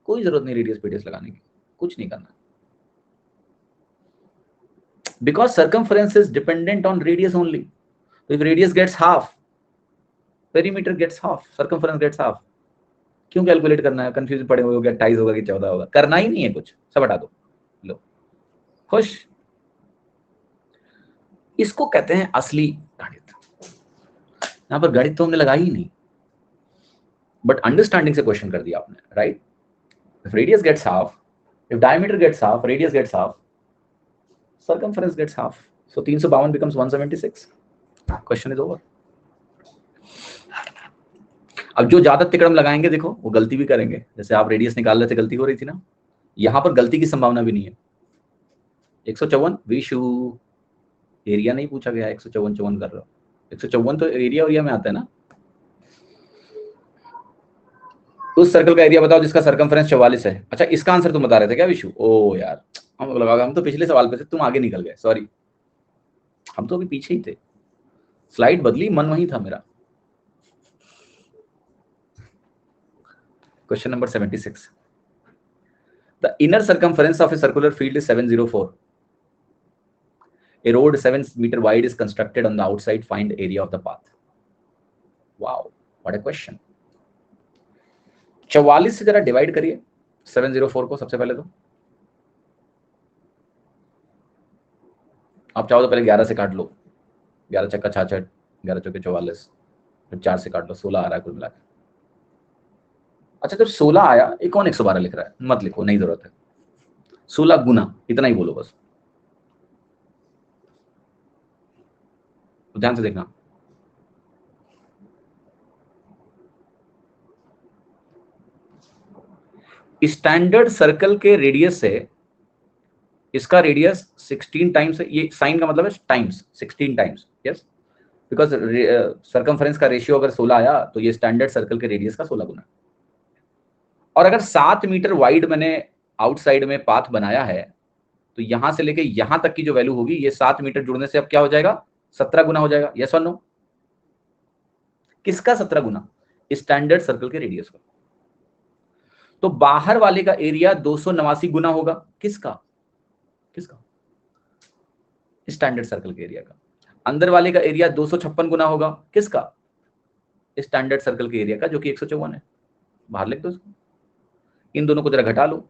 कोई जरूरत नहीं रेडियस पेडियस लगाने की, कुछ नहीं करना, because circumference is dependent on radius only. So if radius gets half, perimeter gets half, circumference gets half. क्यों कैलकुलेट करना है? कंफ्यूज पड़े हुए हो, 28 होगा कि 14 होगा, करना ही नहीं है कुछ, सब हटा दो। लो, खुश। इसको कहते हैं असली गणित। यहां पर गणित तो हमने लगा ही नहीं, बट अंडरस्टैंडिंग से क्वेश्चन कर दिया आपने, right? If radius gets half, if diameter gets half, radius gets half, circumference gets half. So 352 becomes 176. Question is over. अब जो ज्यादा तिकड़म लगाएंगे देखो वो गलती भी करेंगे। जैसे आप रेडियस निकाल रहे थे, गलती हो रही थी ना, यहां पर गलती की संभावना भी नहीं है। 154 विशु, एरिया नहीं पूछा गया, 154 कर रहा हूं। 154 तो एरिया में आता है ना। उस सर्कल का एरिया बताओ जिसका सर्कमफेरेंस 44 है। अच्छा, इसका आंसर तुम बता रहे थे क्या विशु? ओ यार, हम लगा हम तो पिछले सवाल पे थे, तुम आगे निकल गए, सॉरी, हम तो अभी पीछे ही थे, स्लाइड बदली, मन वही था मेरा। Question number 76, the inner circumference of a circular field is 704. A road 7 meter wide is constructed on the outside. Find area of the path. Wow, what a question. 44 से जरा डिवाइड करिए 704 को सबसे पहले। तो आप चाहो तो पहले 11 से काट लो, 11 चक्का 66, 11 चौके 44, फिर 4 से काट लो, 16 आ रहा है कुल मिलाकर। अच्छा, जब 16 आया, एक कौन 112 लिख रहा है? मत लिखो, नहीं जरूरत है। 16 गुना, इतना ही बोलो बस, तो ध्यान से देखना। स्टैंडर्ड सर्कल के रेडियस से इसका रेडियस 16 टाइम्स है। ये साइन का मतलब है times, 16 times. Yes, because circumference का रेशियो अगर 16 आया तो ये स्टैंडर्ड सर्कल के रेडियस का 16 गुना। और अगर 7 मीटर वाइड मैंने आउटसाइड में पाथ बनाया है, तो यहां से लेके यहां तक की जो वैल्यू होगी, ये 7 मीटर जुड़ने से अब क्या हो जाएगा? 17 गुना हो जाएगा। यस और नो? किसका 17 गुना? स्टैंडर्ड सर्कल के रेडियस का। तो बाहर वाले का एरिया 289 गुना होगा। किसका? किसका? स्टैंडर्ड सर्कल के एरिया का। अंदर वाले का एरिया 256 गुना होगा। किसका? स्टैंडर्ड सर्कल के एरिया का, जो कि 154 है। बाहर लिख दो इसको, इन दोनों को जरा घटा लो,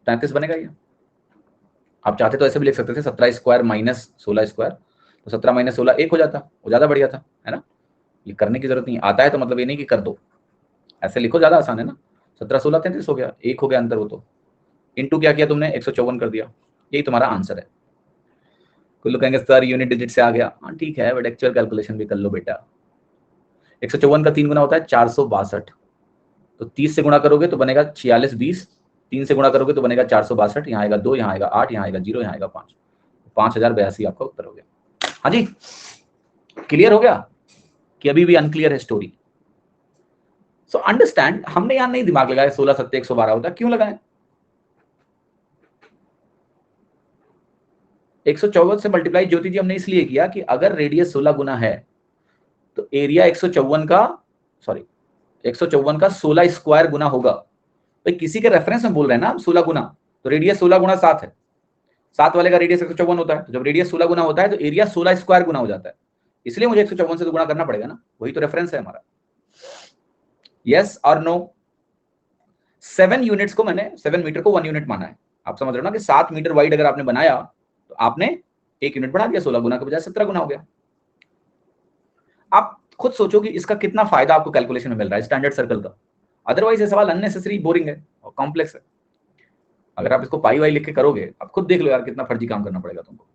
33 बनेगा ये। आप चाहते तो ऐसे भी लिख सकते थे, 17 स्क्वायर माइनस 16 स्क्वायर, तो 17 माइनस 16 1 हो जाता, वो ज्यादा बढ़िया था, है ना? ये करने की जरूरत नहीं, आता है तो मतलब ये नहीं कि कर दो, ऐसे लिखो, ज्यादा आसान है ना। 17 16 33 हो गया, 1 हो गया अंतर, वो तो इनटू क्या किया तुमने? 154 कर दिया, यही तुम्हारा आंसर है। कुछ लोग कहेंगे सर यूनिट डिजिट से आ गया। हाँ ठीक है, बट एक्चुअल कैलकुलेशन भी कर लो बेटा। 154 का 3 गुना होता है 462, तो 30 से गुणा करोगे तो बनेगा 46 20, 3 से गुणा करोगे तो बनेगा 462, यहाँ आएगा 2, यहाँ आएगा 8, यहाँ आएगा 0, यहाँ आएगा 5, 5082 आपका उत्तर हो गया। हाँ जी, क्लियर हो गया कि अभी भी अनक्लियर है स्टोरी? सो अंडरस्टैंड, हमने यहां नहीं दिमाग लगाया 16 7 112 होता, क्यों लगाए? 154 से मल्टीप्लाई ज्योति जी हमने इसलिए किया कि अगर रेडियस 16 गुना है तो एरिया 154 का, सॉरी 154 का 16 स्क्वायर गुना होगा। तो किसी के रेफरेंस में बोल रहे हैं ना हम 16 गुना, तो रेडियस 16 गुना 7 है, 7 वाले का रेडियस 154 होता है, तो जब रेडियस 16 गुना होता है तो एरिया 16 स्क्वायर गुना हो जाता है, इसलिए मुझे 154 से तो गुणा करना पड़ेगा ना, वही तो रेफरेंस है हमारा। यस और नो? 7 यूनिट्स को मैंने 7 मीटर को 1 यूनिट माना है। आप समझ रहे हो ना कि 7 मीटर वाइड अगर आपने बनाया तो आपने 1 यूनिट बढ़ा दिया, 16 गुना के बजाय 17 गुना हो गया। आप खुद सोचो कि इसका कितना फायदा आपको कैलकुलेशन में मिल रहा है स्टैंडर्ड सर्कल का। अदरवाइज ये सवाल अननेसेसरी बोरिंग है और कॉम्प्लेक्स है। अगर आप इसको पाई वाई लिख के करोगे, आप खुद देख लो यार कितना फर्जी काम करना पड़ेगा तुमको।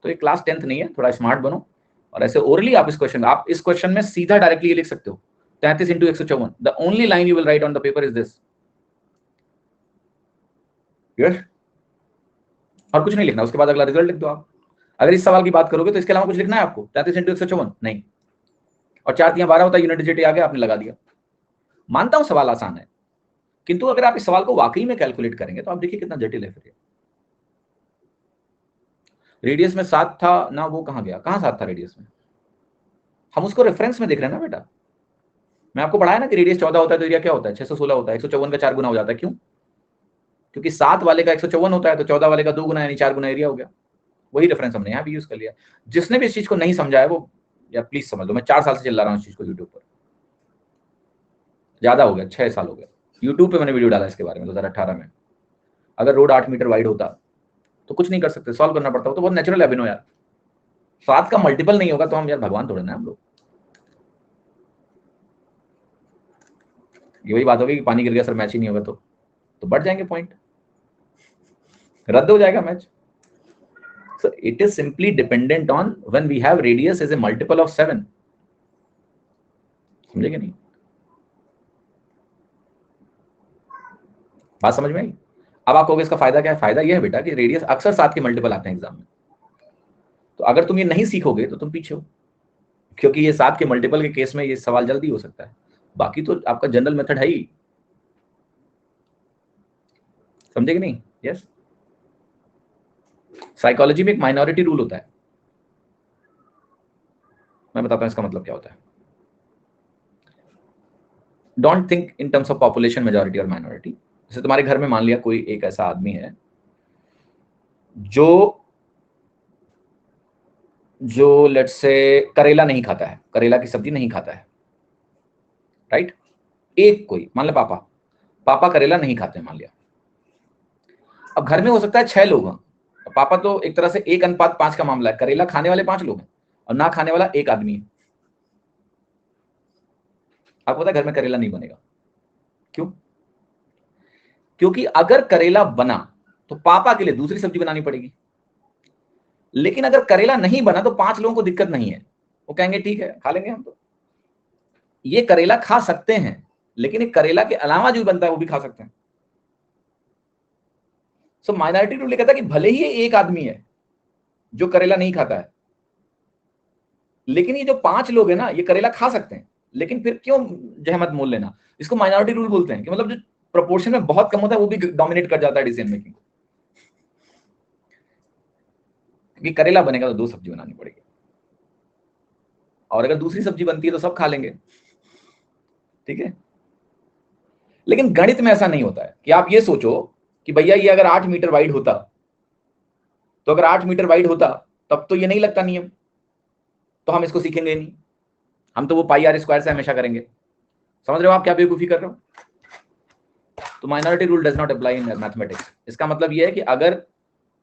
तो ये क्लास 10th नहीं है, थोड़ा स्मार्ट बनो और ऐसे ओरली आप इस क्वेश्चन में सीधा डायरेक्टली ये लिख सकते हो 33 × 154। The only line you will write on the paper is this. और कुछ नहीं लिखना, उसके बाद अगला रिजल्ट लिख दो आप। अगर इस सवाल की बात करोगे तो इसके अलावा कुछ लिखना है आपको 33 × 154 नहीं, और 4 × 12 होता है, यूनिट डिजिट आ गया, आपने लगा दिया। मानता हूं सवाल आसान है, किंतु अगर आप इस सवाल को वाकई में कैलकुलेट करेंगे तो आप देखिए कितना जटिल है। फिर रेडियस में 7 था ना, वो कहां गया, कहां 7 था रेडियस में? हम उसको रेफरेंस में देख रहे हैं ना बेटा। मैं आपको पढ़ाया ना कि रेडियस 14 होता है तो एरिया क्या होता है, 616 होता है। 154 का 4 गुना हो जाता है। क्यों? क्योंकि 7 वाले का 154 होता है तो 14 वाले का 2 गुना यानी 4 गुना एरिया हो गया। वही रेफरेंस हमने यहाँ भी यूज कर लिया। जिसने भी इस चीज को नहीं समझा है वो यार प्लीज समझ लो, मैं 4 साल से चला रहा हूँ इस चीज को यूट्यूब पर, ज्यादा हो गया, 6 साल हो गया यूट्यूब पे मैंने वीडियो डाला इसके बारे में 2018 में। अगर रोड 8 मीटर वाइड होता तो कुछ नहीं कर सकते, सॉल्व करना पड़ता। तो बहुत नेचुरल है अभिनव यार, 7 का मल्टीपल नहीं होगा तो हम यार भगवान थोड़े ना हम लोग। ये वही बात होगी कि पानी गिर गया सर मैच ही नहीं होगा तो बढ़ जाएंगे पॉइंट, रद्द हो जाएगा match. So it is simply dependent on when we have radius as a multiple of 7. समझेंगे नहीं? बात समझ में आई? अब आप कहोगे इसका फायदा क्या है? फायदा यह है बेटा कि रेडियस अक्सर 7 के मल्टीपल आते हैं एग्जाम में। तो अगर तुम ये नहीं सीखोगे तो तुम पीछे हो, क्योंकि ये 7 के मल्टीपल के केस में ये सवाल जल्दी हो सकता है। बाकी तो आपका जनरल मेथड है ही, समझे कि नहीं? यस। साइकोलॉजी में एक माइनॉरिटी रूल होता है, मैं बताता हूं इसका मतलब क्या होता है। Don't think in terms of population majority और माइनॉरिटी। जैसे तुम्हारे घर में मान लिया कोई एक ऐसा आदमी है जो लेट्स से करेला नहीं खाता है, करेला की सब्जी नहीं खाता है, राइट? एक कोई मान लो पापा करेला नहीं खाते मान लिया। अब घर में हो सकता है 6 लोग हैं, पापा तो एक तरह से 1:5 का मामला है, करेला खाने वाले 5 लोग हैं और ना खाने वाला एक आदमी है। आपको पता है घर में करेला नहीं बनेगा, क्यों? क्योंकि अगर करेला बना तो पापा के लिए दूसरी सब्जी बनानी पड़ेगी, लेकिन अगर करेला नहीं बना तो 5 लोगों को दिक्कत नहीं है, वो कहेंगे ठीक है खा लेंगे हम, तो ये करेला खा सकते हैं, लेकिन एक करेला के अलावा जो बनता है वो भी खा सकते हैं। सो माइनॉरिटी रूल कहता है कि भले ही एक आदमी है जो करेला नहीं खाता है, लेकिन ये जो 5 लोग हैं ना ये करेला खा सकते हैं, लेकिन फिर क्यों जहमत मोल लेना? इसको माइनॉरिटी रूल बोलते हैं कि मतलब जो प्रोपोर्शन में बहुत कम होता है वो भी डोमिनेट कर जाता है डिसीजन मेकिंग। क्योंकि करेला बनेगा तो 2 सब्जी बनानी पड़ेगी, और अगर दूसरी सब्जी बनती है तो सब खा लेंगे, ठीक है? लेकिन गणित में ऐसा नहीं होता है कि आप ये सोचो कि भैया ये अगर 8 मीटर वाइड होता, तो अगर 8 मीटर वाइड होता तब तो ये नहीं लगता नियम, तो हम इसको सीखेंगे नहीं, हम तो वो πr² से हमेशा करेंगे। समझ रहे हो आप क्या बेवकूफी कर रहे हो? तो minority rule does not apply in mathematics. इसका मतलब ये है कि अगर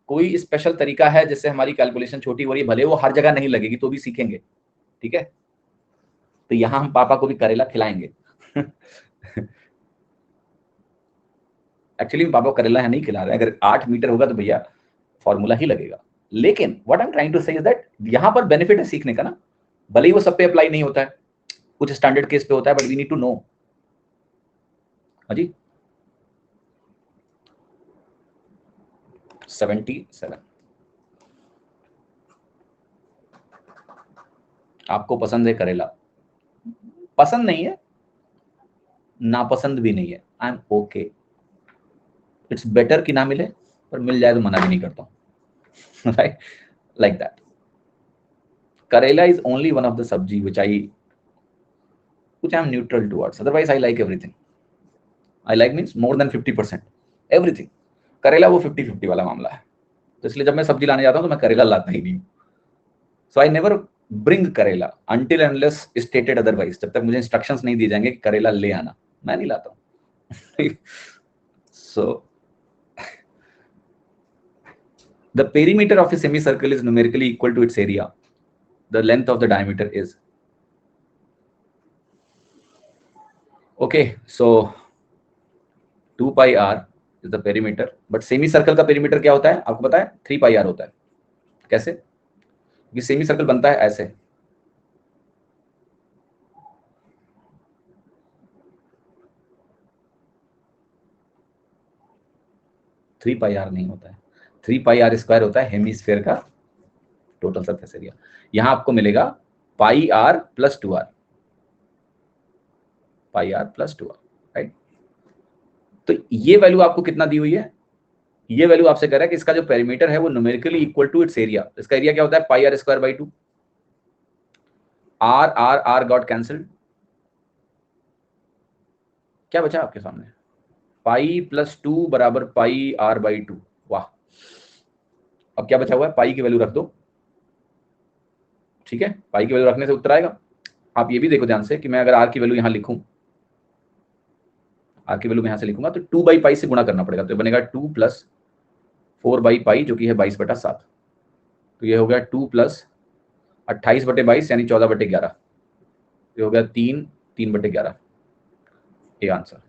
कोई स्पेशल तरीका है जिससे हमारी कैलकुलेशन छोटी हो रही है, भले वो हर जगह नहीं लगेगी तो भी सीखेंगे, ठीक है? तो यहां हम पापा को भी करेला खिलाएंगे। एक्चुअली पापा को करेला है नहीं खिला रहे हैं, अगर 8 मीटर होगा तो भैया फॉर्मूला ही लगेगा। लेकिन what I am trying to say is that यहां पर बेनिफिट है सीखने का ना, भले ही वो सब पे अप्लाई नहीं होता है, कुछ स्टैंडर्ड केस पे होता है, but we need to know. हाँ जी 77 आपको पसंद है करेला? पसंद नहीं है, नापसंद भी नहीं है, I am okay. It's better कि ना मिले, पर मिल जाए तो मना भी नहीं करता हूं, राइट? Like that. करेला is only one of the sabji which I am neutral towards. Otherwise I like everything. I like means more than 50% everything. करेला वो 50-50 वाला मामला है, तो इसलिए जब मैं सब्जी लाने जाता हूँ तो मैं करेला लाता ही नहीं। So I never bring करेला until unless stated otherwise. जब तक मुझे इंस्ट्रक्शंस नहीं दिए जाएंगे कि करेला ले आना, मैं नहीं लाता हूँ। So the perimeter of a semicircle is numerically equal to its area. The length of the diameter is okay. So 2 pi r is the perimeter, but semi circle का पेरीमीटर क्या होता है आपको पता है? 3 पाई r होता है। कैसे? क्योंकि सेमी सर्कल बनता है ऐसे, थ्री पाई आर नहीं होता है, 3 पाई आर स्क्वायर होता है हेमीस्फेयर का टोटल सरफेस एरिया। यहां आपको मिलेगा pi R plus 2r, pi R plus 2r, right. तो ये वैल्यू आपको कितना दी हुई है? ये वैल्यू आपसे कह रहा है कि इसका जो पेरीमीटर है वो numerically equal to its area. इसका एरिया क्या होता है? Pi are square by 2। R R R got cancelled, क्या बचा आपके सामने? पाई प्लस 2 बराबर पाई आर बाई 2। वाह, अब क्या बचा हुआ है? पाई की वैल्यू रख दो, ठीक है। पाई की वैल्यू रखने से उत्तर आएगा। आप ये भी देखो ध्यान से कि मैं अगर आर की वैल्यू यहां लिखूं, आर की वैल्यू मैं यहां से लिखूंगा तो 2 बाई पाई से गुणा करना पड़ेगा, तो बनेगा 2 प्लस 4 बाई पाई जो कि है 22/7। तो ये हो गया 2 प्लस 28/22 यानी 14/11। ये हो गया 3/11। ये आंसर।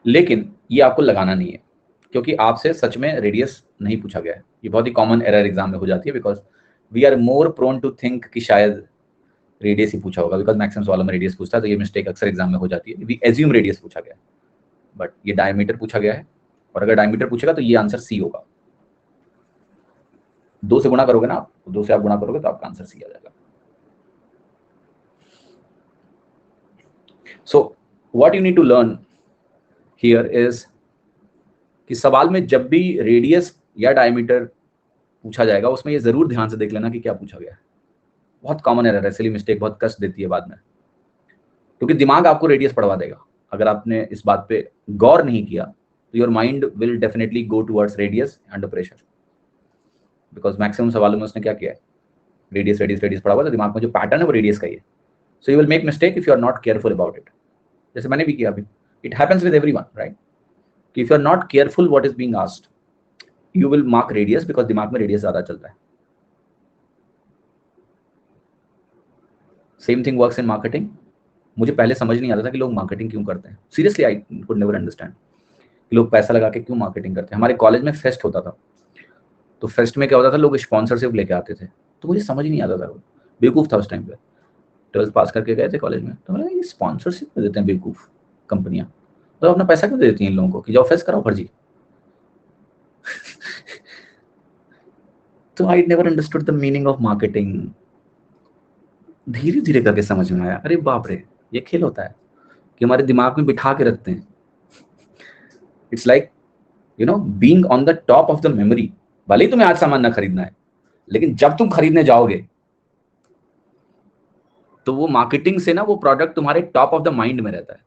लेकिन ये आपको लगाना नहीं है क्योंकि आपसे सच में रेडियस नहीं पूछा गया है। ये बहुत ही कॉमन एरर एग्जाम में हो जाती है, because we are more prone to think कि शायद रेडियस ही पूछा होगा, बिकॉज मैक्सिमम सवालों में रेडियस पूछता है, तो ये मिस्टेक अक्सर एग्जाम में हो जाती है। वी एज्यूम रेडियस पूछा गया है, बट ये डायमीटर पूछा गया है, और अगर डायमीटर पूछेगा तो ये आंसर सी होगा। 2 से गुणा करोगे ना आप, 2 से आप गुणा करोगे तो आपका आंसर सी आ जाएगा। So what you need to learn here is कि सवाल में जब भी रेडियस या डायमीटर पूछा जाएगा उसमें ये जरूर ध्यान से देख लेना कि क्या पूछा गया है। बहुत कॉमन एरर है, सिली मिस्टेक बहुत कष्ट देती है बाद में, क्योंकि दिमाग आपको रेडियस पढ़वा देगा। अगर आपने इस बात पे गौर नहीं किया तो your mind will definitely go towards radius under pressure, because maximum सवालों में उसने क्या किया है? रेडियस रेडियस रेडियस पढ़ा हुआ, तो दिमाग में जो पैटर्न है वो रेडियस का ही है। So you will make mistake if you are not careful about it, जैसे मैंने भी किया अभी। It happens with everyone, right? If you are not careful what is being asked, you will mark radius, because दिमाग में radius ज्यादा चलता है। Same thing works in marketing. मुझे पहले समझ नहीं आता था कि लोग मार्केटिंग क्यों करते हैं। Seriously I could never understand लोग पैसा लगा के क्यों मार्केटिंग करते हैं। हमारे कॉलेज में फेस्ट होता था, तो फेस्ट में क्या होता था, लोग स्पॉन्सरशिप लेके आते थे, तो मुझे समझ नहीं आता था। बेवकूफ था उस टाइम पे, 12th पास करके गए थे कॉलेज में, तो मैंने ये स्पॉन्सरशिप देते हैं बेवकूफ कंपनियां, तो अपना पैसा क्यों देती हैं इन लोगों को कि जाओ फेस्ट कराओ फर्जी। तो I never understood the meaning of marketing. धीरे धीरे करके समझ में आया, अरे बाप रे, ये खेल होता है कि हमारे दिमाग में बिठा के रखते हैं। It's like being on the top of the memory. भले ही तुम्हें आज सामान ना खरीदना है, लेकिन जब तुम खरीदने जाओगे तो वो मार्केटिंग से ना वो प्रोडक्ट तुम्हारे टॉप ऑफ द माइंड में रहता है,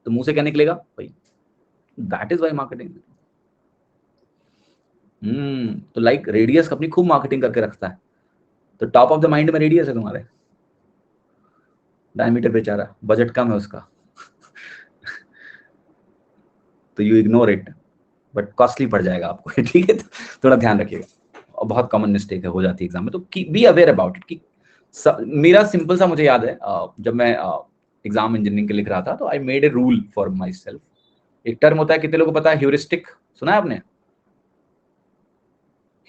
तो मुंह से क्या निकलेगा भाई? That is why marketing. तो लाइक रेडियस अपनी खूब मार्केटिंग करके रखता है, तो टॉप ऑफ द माइंड में रेडियस है तुम्हारे। डायमीटर बेचारा, बजट कम है उसका, तो you ignore it, but costly पड़ जाएगा आपको। ठीक है, तो थोड़ा ध्यान रखिएगा। और बहुत कॉमन मिस्टेक है, हो जाती है एग्जाम में, तो बी अवेयर अबाउट इट। कि मेरा सिंपल सा मुझे याद है, जब मैं एग्जाम इंजीनियरिंग के लिख रहा था, तो I made a rule for my self. एक टर्म होता है, कितने लोगों को पता है? ह्यूरिस्टिक सुना है आपने?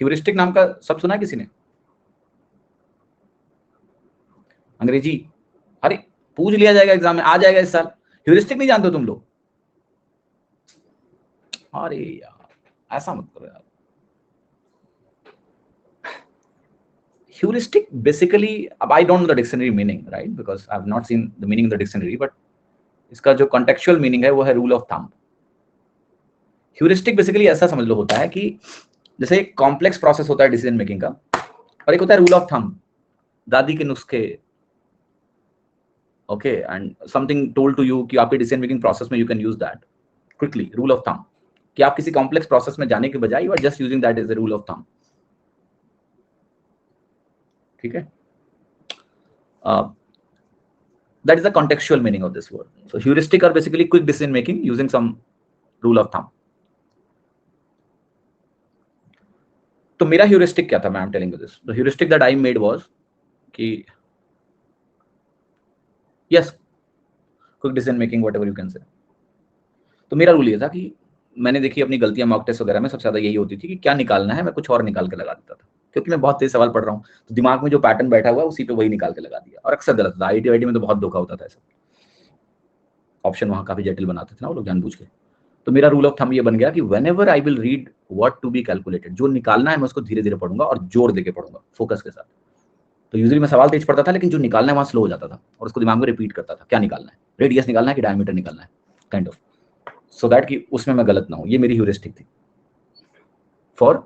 ह्यूरिस्टिक नाम का सब सुना है किसी ने? अंग्रेजी, अरे पूछ लिया जाएगा एग्जाम में, आ जाएगा इस साल। ह्यूरिस्टिक नहीं जानते हो तुम लोग? अरे यार ऐसा मत करो यार। Heuristic basically, अब I don't know the dictionary meaning, right? Because I have not seen the meaning in the dictionary, but इसका जो contextual meaning है वो है rule of thumb. Heuristic basically ऐसा समझ लो होता है कि जैसे एक कॉम्प्लेक्स प्रोसेस होता है डिसीजन मेकिंग का, और एक होता है रूल ऑफ थंब, दादी के नुस्खे। Okay, and something told to you कि आपके डिसीजन मेकिंग प्रोसेस में you can use that quickly. Rule of thumb कि आप किसी कॉम्प्लेक्स प्रोसेस में जाने के बजाय you are just using that as a rule of thumb. ठीक है, that is the contextual meaning of this word. So heuristic are basically quick decision making using some rule of thumb. तो मेरा heuristic क्या था? मैं am telling you this. The heuristic that I made was कि yes, quick decision making, whatever you can say. तो मेरा rule ये था कि मैंने देखी अपनी गलतियां मॉक टेस्ट वगैरह में सबसे ज्यादा यही होती थी कि क्या निकालना है, मैं कुछ और निकाल के लगा देता था, क्योंकि मैं बहुत तेज सवाल पढ़ रहा हूँ, तो दिमाग में जो पैटर्न बैठा हुआ है उसी पे वही निकाल के लगा दिया, और अक्सर गलत था। आईटी में तो बहुत धोखा होता था ऐसा, ऑप्शन वहां काफी जटिल बनाते थे ना वो लोग जानबूझ के। तो मेरा रूल ऑफ थंब ये बन गया कि whenever I will read what to be calculated, जो निकालना है मैं उसको धीरे धीरे पढ़ूंगा और जोर देके पढ़ूंगा, फोकस के साथ। तो यूजुअली मैं सवाल तेज पढ़ता था, लेकिन जो निकालना है वहां स्लो हो जाता था, और उसको दिमाग में रिपीट करता था, क्या निकालना है, रेडियस निकालना है कि डायमीटर निकालना है, काइंड ऑफ, सो दैट कि उसमें मैं गलत ना हूं। ये मेरी ह्यूरिस्टिक थी फॉर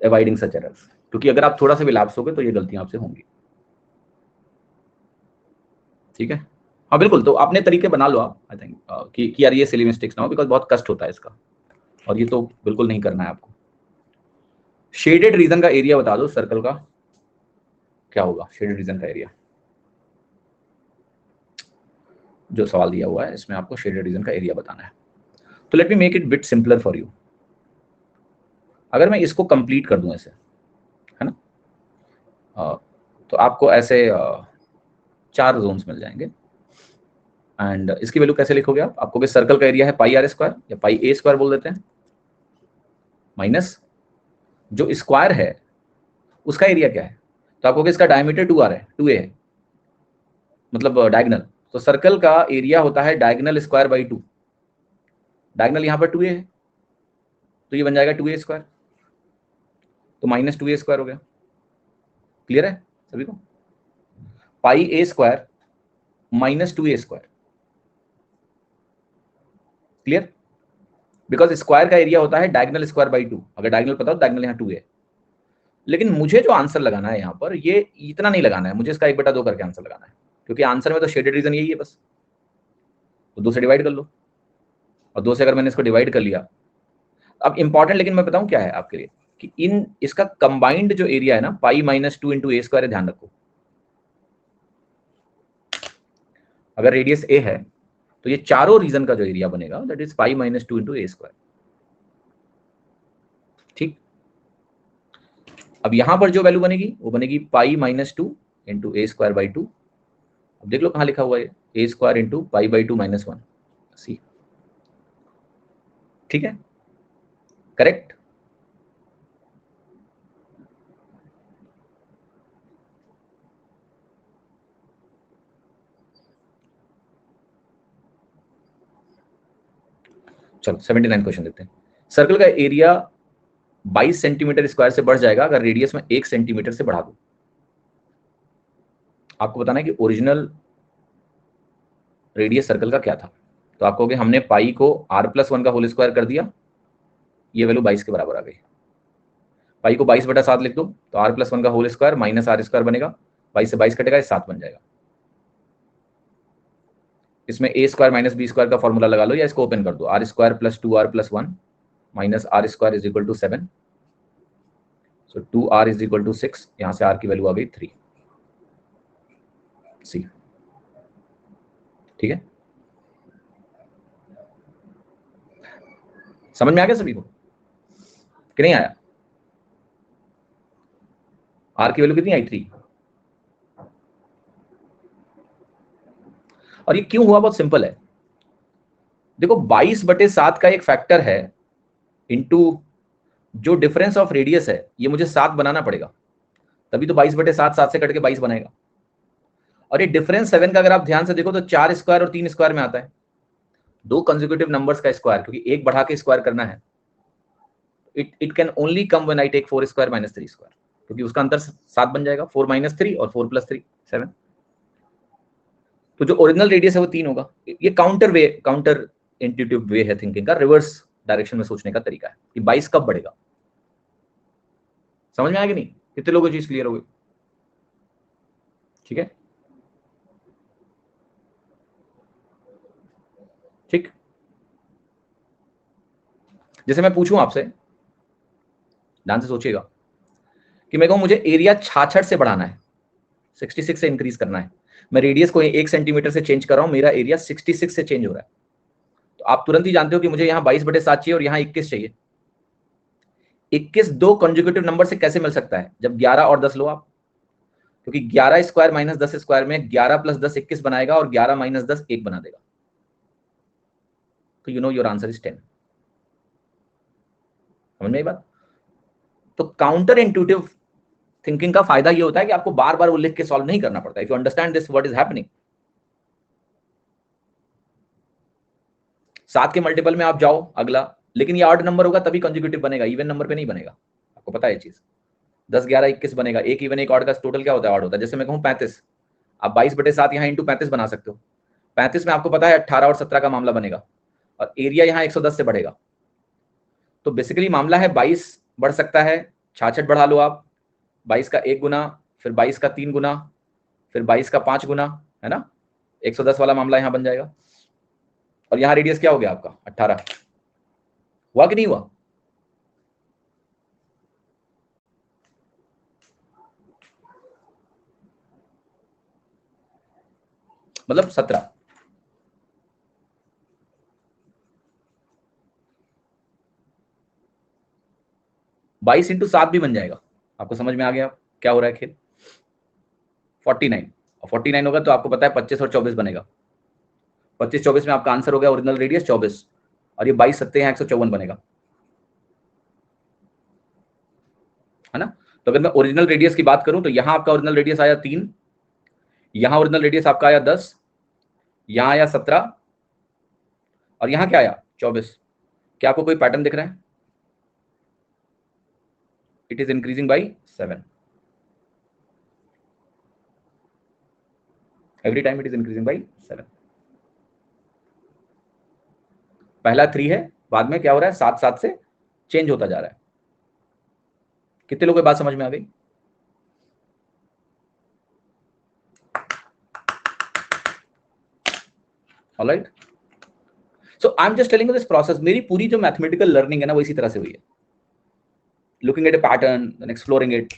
अवॉइडिंग सच एरर्स, क्योंकि अगर आप थोड़ा सा भी लैप्स होगे तो ये गलतियां आपसे होंगी। ठीक है, हाँ बिल्कुल। तो आपने तरीके बना लो आप, आई थिंक कि यार ये सिली मिस्टेक्स ना हो, बिकॉज बहुत कष्ट होता है इसका, और ये तो बिल्कुल नहीं करना है आपको। शेडेड रीजन का एरिया बता दो सर्कल का, क्या होगा शेडेड रीजन का एरिया? जो सवाल दिया हुआ है इसमें आपको शेडेड रीजन का एरिया बताना है। तो let me make it bit simpler for you. अगर मैं इसको कंप्लीट कर दूं ऐसे, है ना, तो आपको ऐसे 4 जोन्स मिल जाएंगे। एंड इसकी वैल्यू कैसे लिखोगे आप? आपको सर्कल का एरिया है पाई आर स्क्वायर, या पाई ए स्क्वायर बोल देते हैं, माइनस जो स्क्वायर है उसका एरिया क्या है? तो आपको इसका डायमीटर 2r है, 2a है, मतलब डायगनल। तो सर्कल का एरिया होता है डायगनल स्क्वायर बाई 2। डायगनल यहाँ पर 2a है, तो ये बन जाएगा 2a स्क्वायर, तो माइनस 2a स्क्वायर हो गया। क्लियर है सभी को? Pi A square minus 2a square, clear? Because square का एरिया होता है डायगनल स्क्वायर बाई 2। अगर डायगनल पता हो, डायगनल यहाँ 2 है। लेकिन मुझे जो आंसर लगाना है यहाँ पर, ये इतना नहीं लगाना है, मुझे इसका 1/2 करके आंसर लगाना है, क्योंकि आंसर में तो शेडेड रीजन यही है बस। तो 2 से डिवाइड कर लो, और 2 से अगर मैंने इसको डिवाइड कर लिया, अब इंपॉर्टेंट लेकिन मैं बताऊं क्या है आपके लिए, कि इन इसका कंबाइंड जो एरिया है ना, पाई माइनस 2 इंटू ए स्क्वायर है, ध्यान रखो। अगर रेडियस ए है तो ये चारों रीजन का जो एरिया बनेगा that is pi minus 2 into A square. ठीक, अब यहां पर जो वैल्यू बनेगी वो बनेगी pi minus 2 into A square by 2। अब देख लो कहां लिखा हुआ है, A square into pi by 2 minus 1 C. ठीक है, करेक्ट? चलो 79 क्वेश्चन देखते हैं। सर्कल का एरिया 22 सेंटीमीटर स्क्वायर से बढ़ जाएगा अगर रेडियस में 1 सेंटीमीटर से बढ़ा दो। आपको बताना है कि ओरिजिनल रेडियस सर्कल का क्या था। तो आप कहोगे हमने पाई को r+1 का होल स्क्वायर कर दिया, ये वैल्यू 22 के बराबर आ गई। पाई को 22/7 लिख दो, तो r+1 का whole square minus r square बनेगा, 22 से 22 कटेगा, 7 बन जाएगा। इसमें a square minus b square का फॉर्मूला लगा लो, या इसको ओपन कर दो, r square plus 2r+1 minus r square is equal to 7। So 2r is equal to 6, यहां से r की वैल्यू आ गई 3 सी। ठीक है, समझ में आ गया सभी को कि नहीं आया? r की वैल्यू कितनी आई? 3। और ये क्यों हुआ? बहुत सिंपल है। देखो 22/7 का एक फैक्टर है इंटू जो डिफरेंस ऑफ रेडियस है, ये मुझे 7 बनाना पड़ेगा, तभी तो 22/7 7 से कट के 22 बनेगा। और ये डिफरेंस 7 का अगर आप ध्यान से देखो तो 4 स्क्वायर और 3 स्क्वायर में आता है, 2 कंसेक्यूटिव नंबर्स का स्क्वायर, क्योंकि एक बढ़ा के स्क्वायर करना है। It can only come when I take 4 square minus 3 square, क्योंकि उसका अंतर 7 बन जाएगा, 4 माइनस 3 और 4 प्लस 3 7। तो जो ओरिजिनल रेडियस है वो 3 होगा। ये काउंटर इंट्यूटिव वे है थिंकिंग का, रिवर्स डायरेक्शन में सोचने का तरीका है कि 22 कब बढ़ेगा। समझ में आया कि नहीं? कितने लोगों को चीज क्लियर हो गई? ठीक है, ठीक। जैसे मैं पूछूं आपसे, ध्यान से सोचिएगा, कि मैं कहूं मुझे एरिया 66 से बढ़ाना है, 66 से इंक्रीज करना है, मैं रेडियस को 1 सेंटीमीटर से चेंज कर रहा हूं, मेरा एरिया 66 से चेंज हो रहा है, तो आप तुरंत ही जानते हो कि मुझे यहाँ 22/7 चाहिए और यहाँ 21 चाहिए। 21 2 कंसेक्यूटिव नंबर से कैसे मिल सकता है? जब 11 और 10 लो आप, क्योंकि 11 स्क्वायर माइनस 10 स्क्वायर में 11 प्लस 10 21 बनाएगा और 11 माइनस 10 1 बना देगा। तो you know your answer is 10। समझ में आई बात? तो काउंटर इंट्यूटिव थिंकिंग का फायदा ये होता है कि आपको बार बार वो लिख के सॉल्व नहीं करना पड़ता। If you understand this what is happening. 7 के मल्टीपल में आप जाओ अगला, लेकिन ये ऑड नंबर होगा तभी कंसेक्यूटिव बनेगा, इवन नंबर पे नहीं बनेगा। आपको पता है ये चीज। 10 11 21 बनेगा, एक इवन एक ऑड का टोटल क्या होता है? ऑड होता है। जैसे मैं कहूं 35, आप 22/7 यहाँ इंटू 35 बना सकते हो। 35 में आपको पता है 18 और 17 का मामला बनेगा और एरिया यहाँ 110 से बढ़ेगा। तो बेसिकली मामला है 22 बढ़ सकता है, 66 बढ़ा लो आप, 22 का 1 गुना, फिर 22 का 3 गुना, फिर 22 का 5 गुना, है ना? 110 वाला मामला यहाँ बन जाएगा। और यहाँ रेडियस क्या हो गया आपका? 18। हुआ कि नहीं हुआ? मतलब 17। बाईस इंटू 7 भी बन जाएगा। आपको समझ में आ गया क्या हो रहा है खेल? 49, और 49 होगा तो आपको पता है 25 और 24 बनेगा। 25 24 में आपका आंसर हो गया ओरिजिनल रेडियस 24, और ये 22 सत्ते हैं 154 बनेगा, है ना? तो अगर मैं ओरिजिनल रेडियस की बात करूं तो यहां आपका ओरिजिनल रेडियस आया 3, यहां ओरिजिनल रेडियस आपका आया 10, यहां आया 17, और यहां क्या आया? 24। क्या आपको कोई पैटर्न दिख रहा है? It is increasing by 7। Every time it is increasing by 7। पहला 3 है, बाद में क्या हो रहा है? 7 7 से चेंज होता जा रहा है। कितने लोगों को बात समझ में आ गई? Alright, so I am just telling you this process. मेरी पूरी जो मैथमेटिकल लर्निंग है ना वो इसी तरह से हुई है, looking at a pattern then exploring it,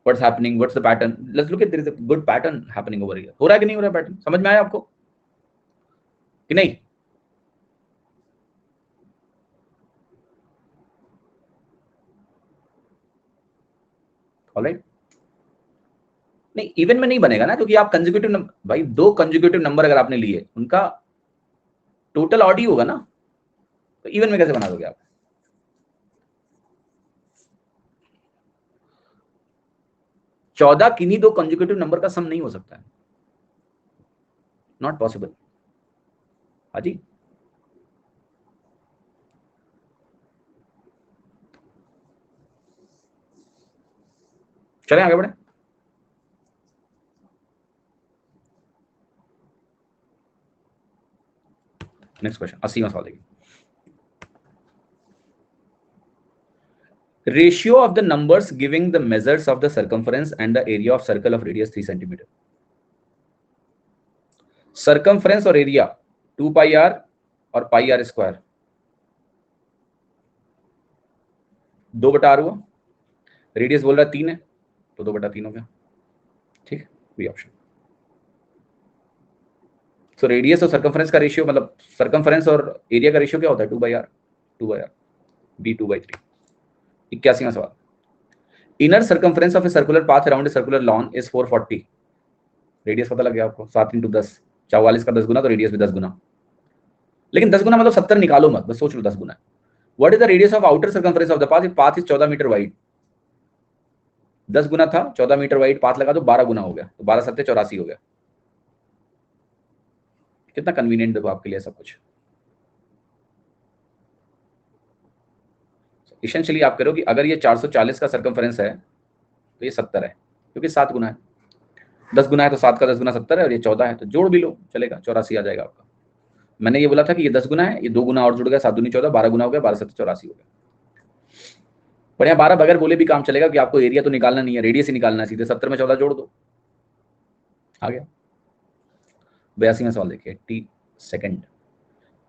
what's happening, what's the pattern, let's look at, there is a good pattern happening over here. हो रहा है कि नहीं हो रहा है पैटर्न? समझ में आया आपको कि नहीं? ऑलराइट, नहीं इवन में नहीं बनेगा ना, क्योंकि आप कंसेक्यूटिव नंबर, भाई 2 कंसेक्यूटिव नंबर अगर आपने लिए उनका टोटल ऑड ही होगा ना, तो इवन में कैसे बना दोगे आप? चौदह किन्हीं 2 कंसेक्यूटिव नंबर का सम नहीं हो सकता है, नॉट पॉसिबल। हाँ जी, चलें आगे बढ़े। नेक्स्ट क्वेश्चन 80वां सवाल देखिए। Ratio of the numbers giving the measures of the circumference and the area of circle of radius 3 centimeter. Circumference और area 2 pi r और pi r स्क्वायर, 2/r हुआ। रेडियस बोल रहा है 3 है तो 2/3 हो गया। ठीक, बी ऑप्शन। सो रेडियस और सर्कमफ्रेंस का रेशियो, मतलब सर्कमफ्रेंस और एरिया का रेशियो क्या होता है? 2/r, B 2/3। 81वां सवाल। Inner circumference of a circular path around a circular lawn is 440। Radius पता लग गया आपको, 7 × 10, 44 का 10 गुना, तो रेडियस भी 10 गुना। लेकिन 10 गुना मतलब 70 निकालो मत, बस सोच लो 10 गुना। What is the radius of outer circumference of the path? Path is 14 metre wide. 10 गुना था, 14 मीटर वाइड पाथ लगा तो 12 गुना हो गया, तो 12 7 84 हो गया। कितना कन्वीनियंट देखो आपके लिए सब कुछ। इसेंशियली आप करो कि अगर ये 440 का सर्कमफ्रेंस है तो ये 70 है, क्योंकि 7 गुना है। 10 गुना है तो 7 का 10 गुना 70 है, और ये 14 है तो जोड़ भी लो चलेगा, 84 आ जाएगा आपका। मैंने ये बोला था कि ये 10 गुना है, ये 2 गुना और जुड़ गया, 7 दूनी 14, 12 गुना हो गया, 12 7 84 हो गया। पर यहाँ 12 बगैर बोले भी काम चलेगा कि आपको एरिया तो निकालना नहीं है, रेडियस ही निकालना है, सीधे 70 में 14 जोड़ दो, आ गया। 82वां सवाल देखिए, 82nd।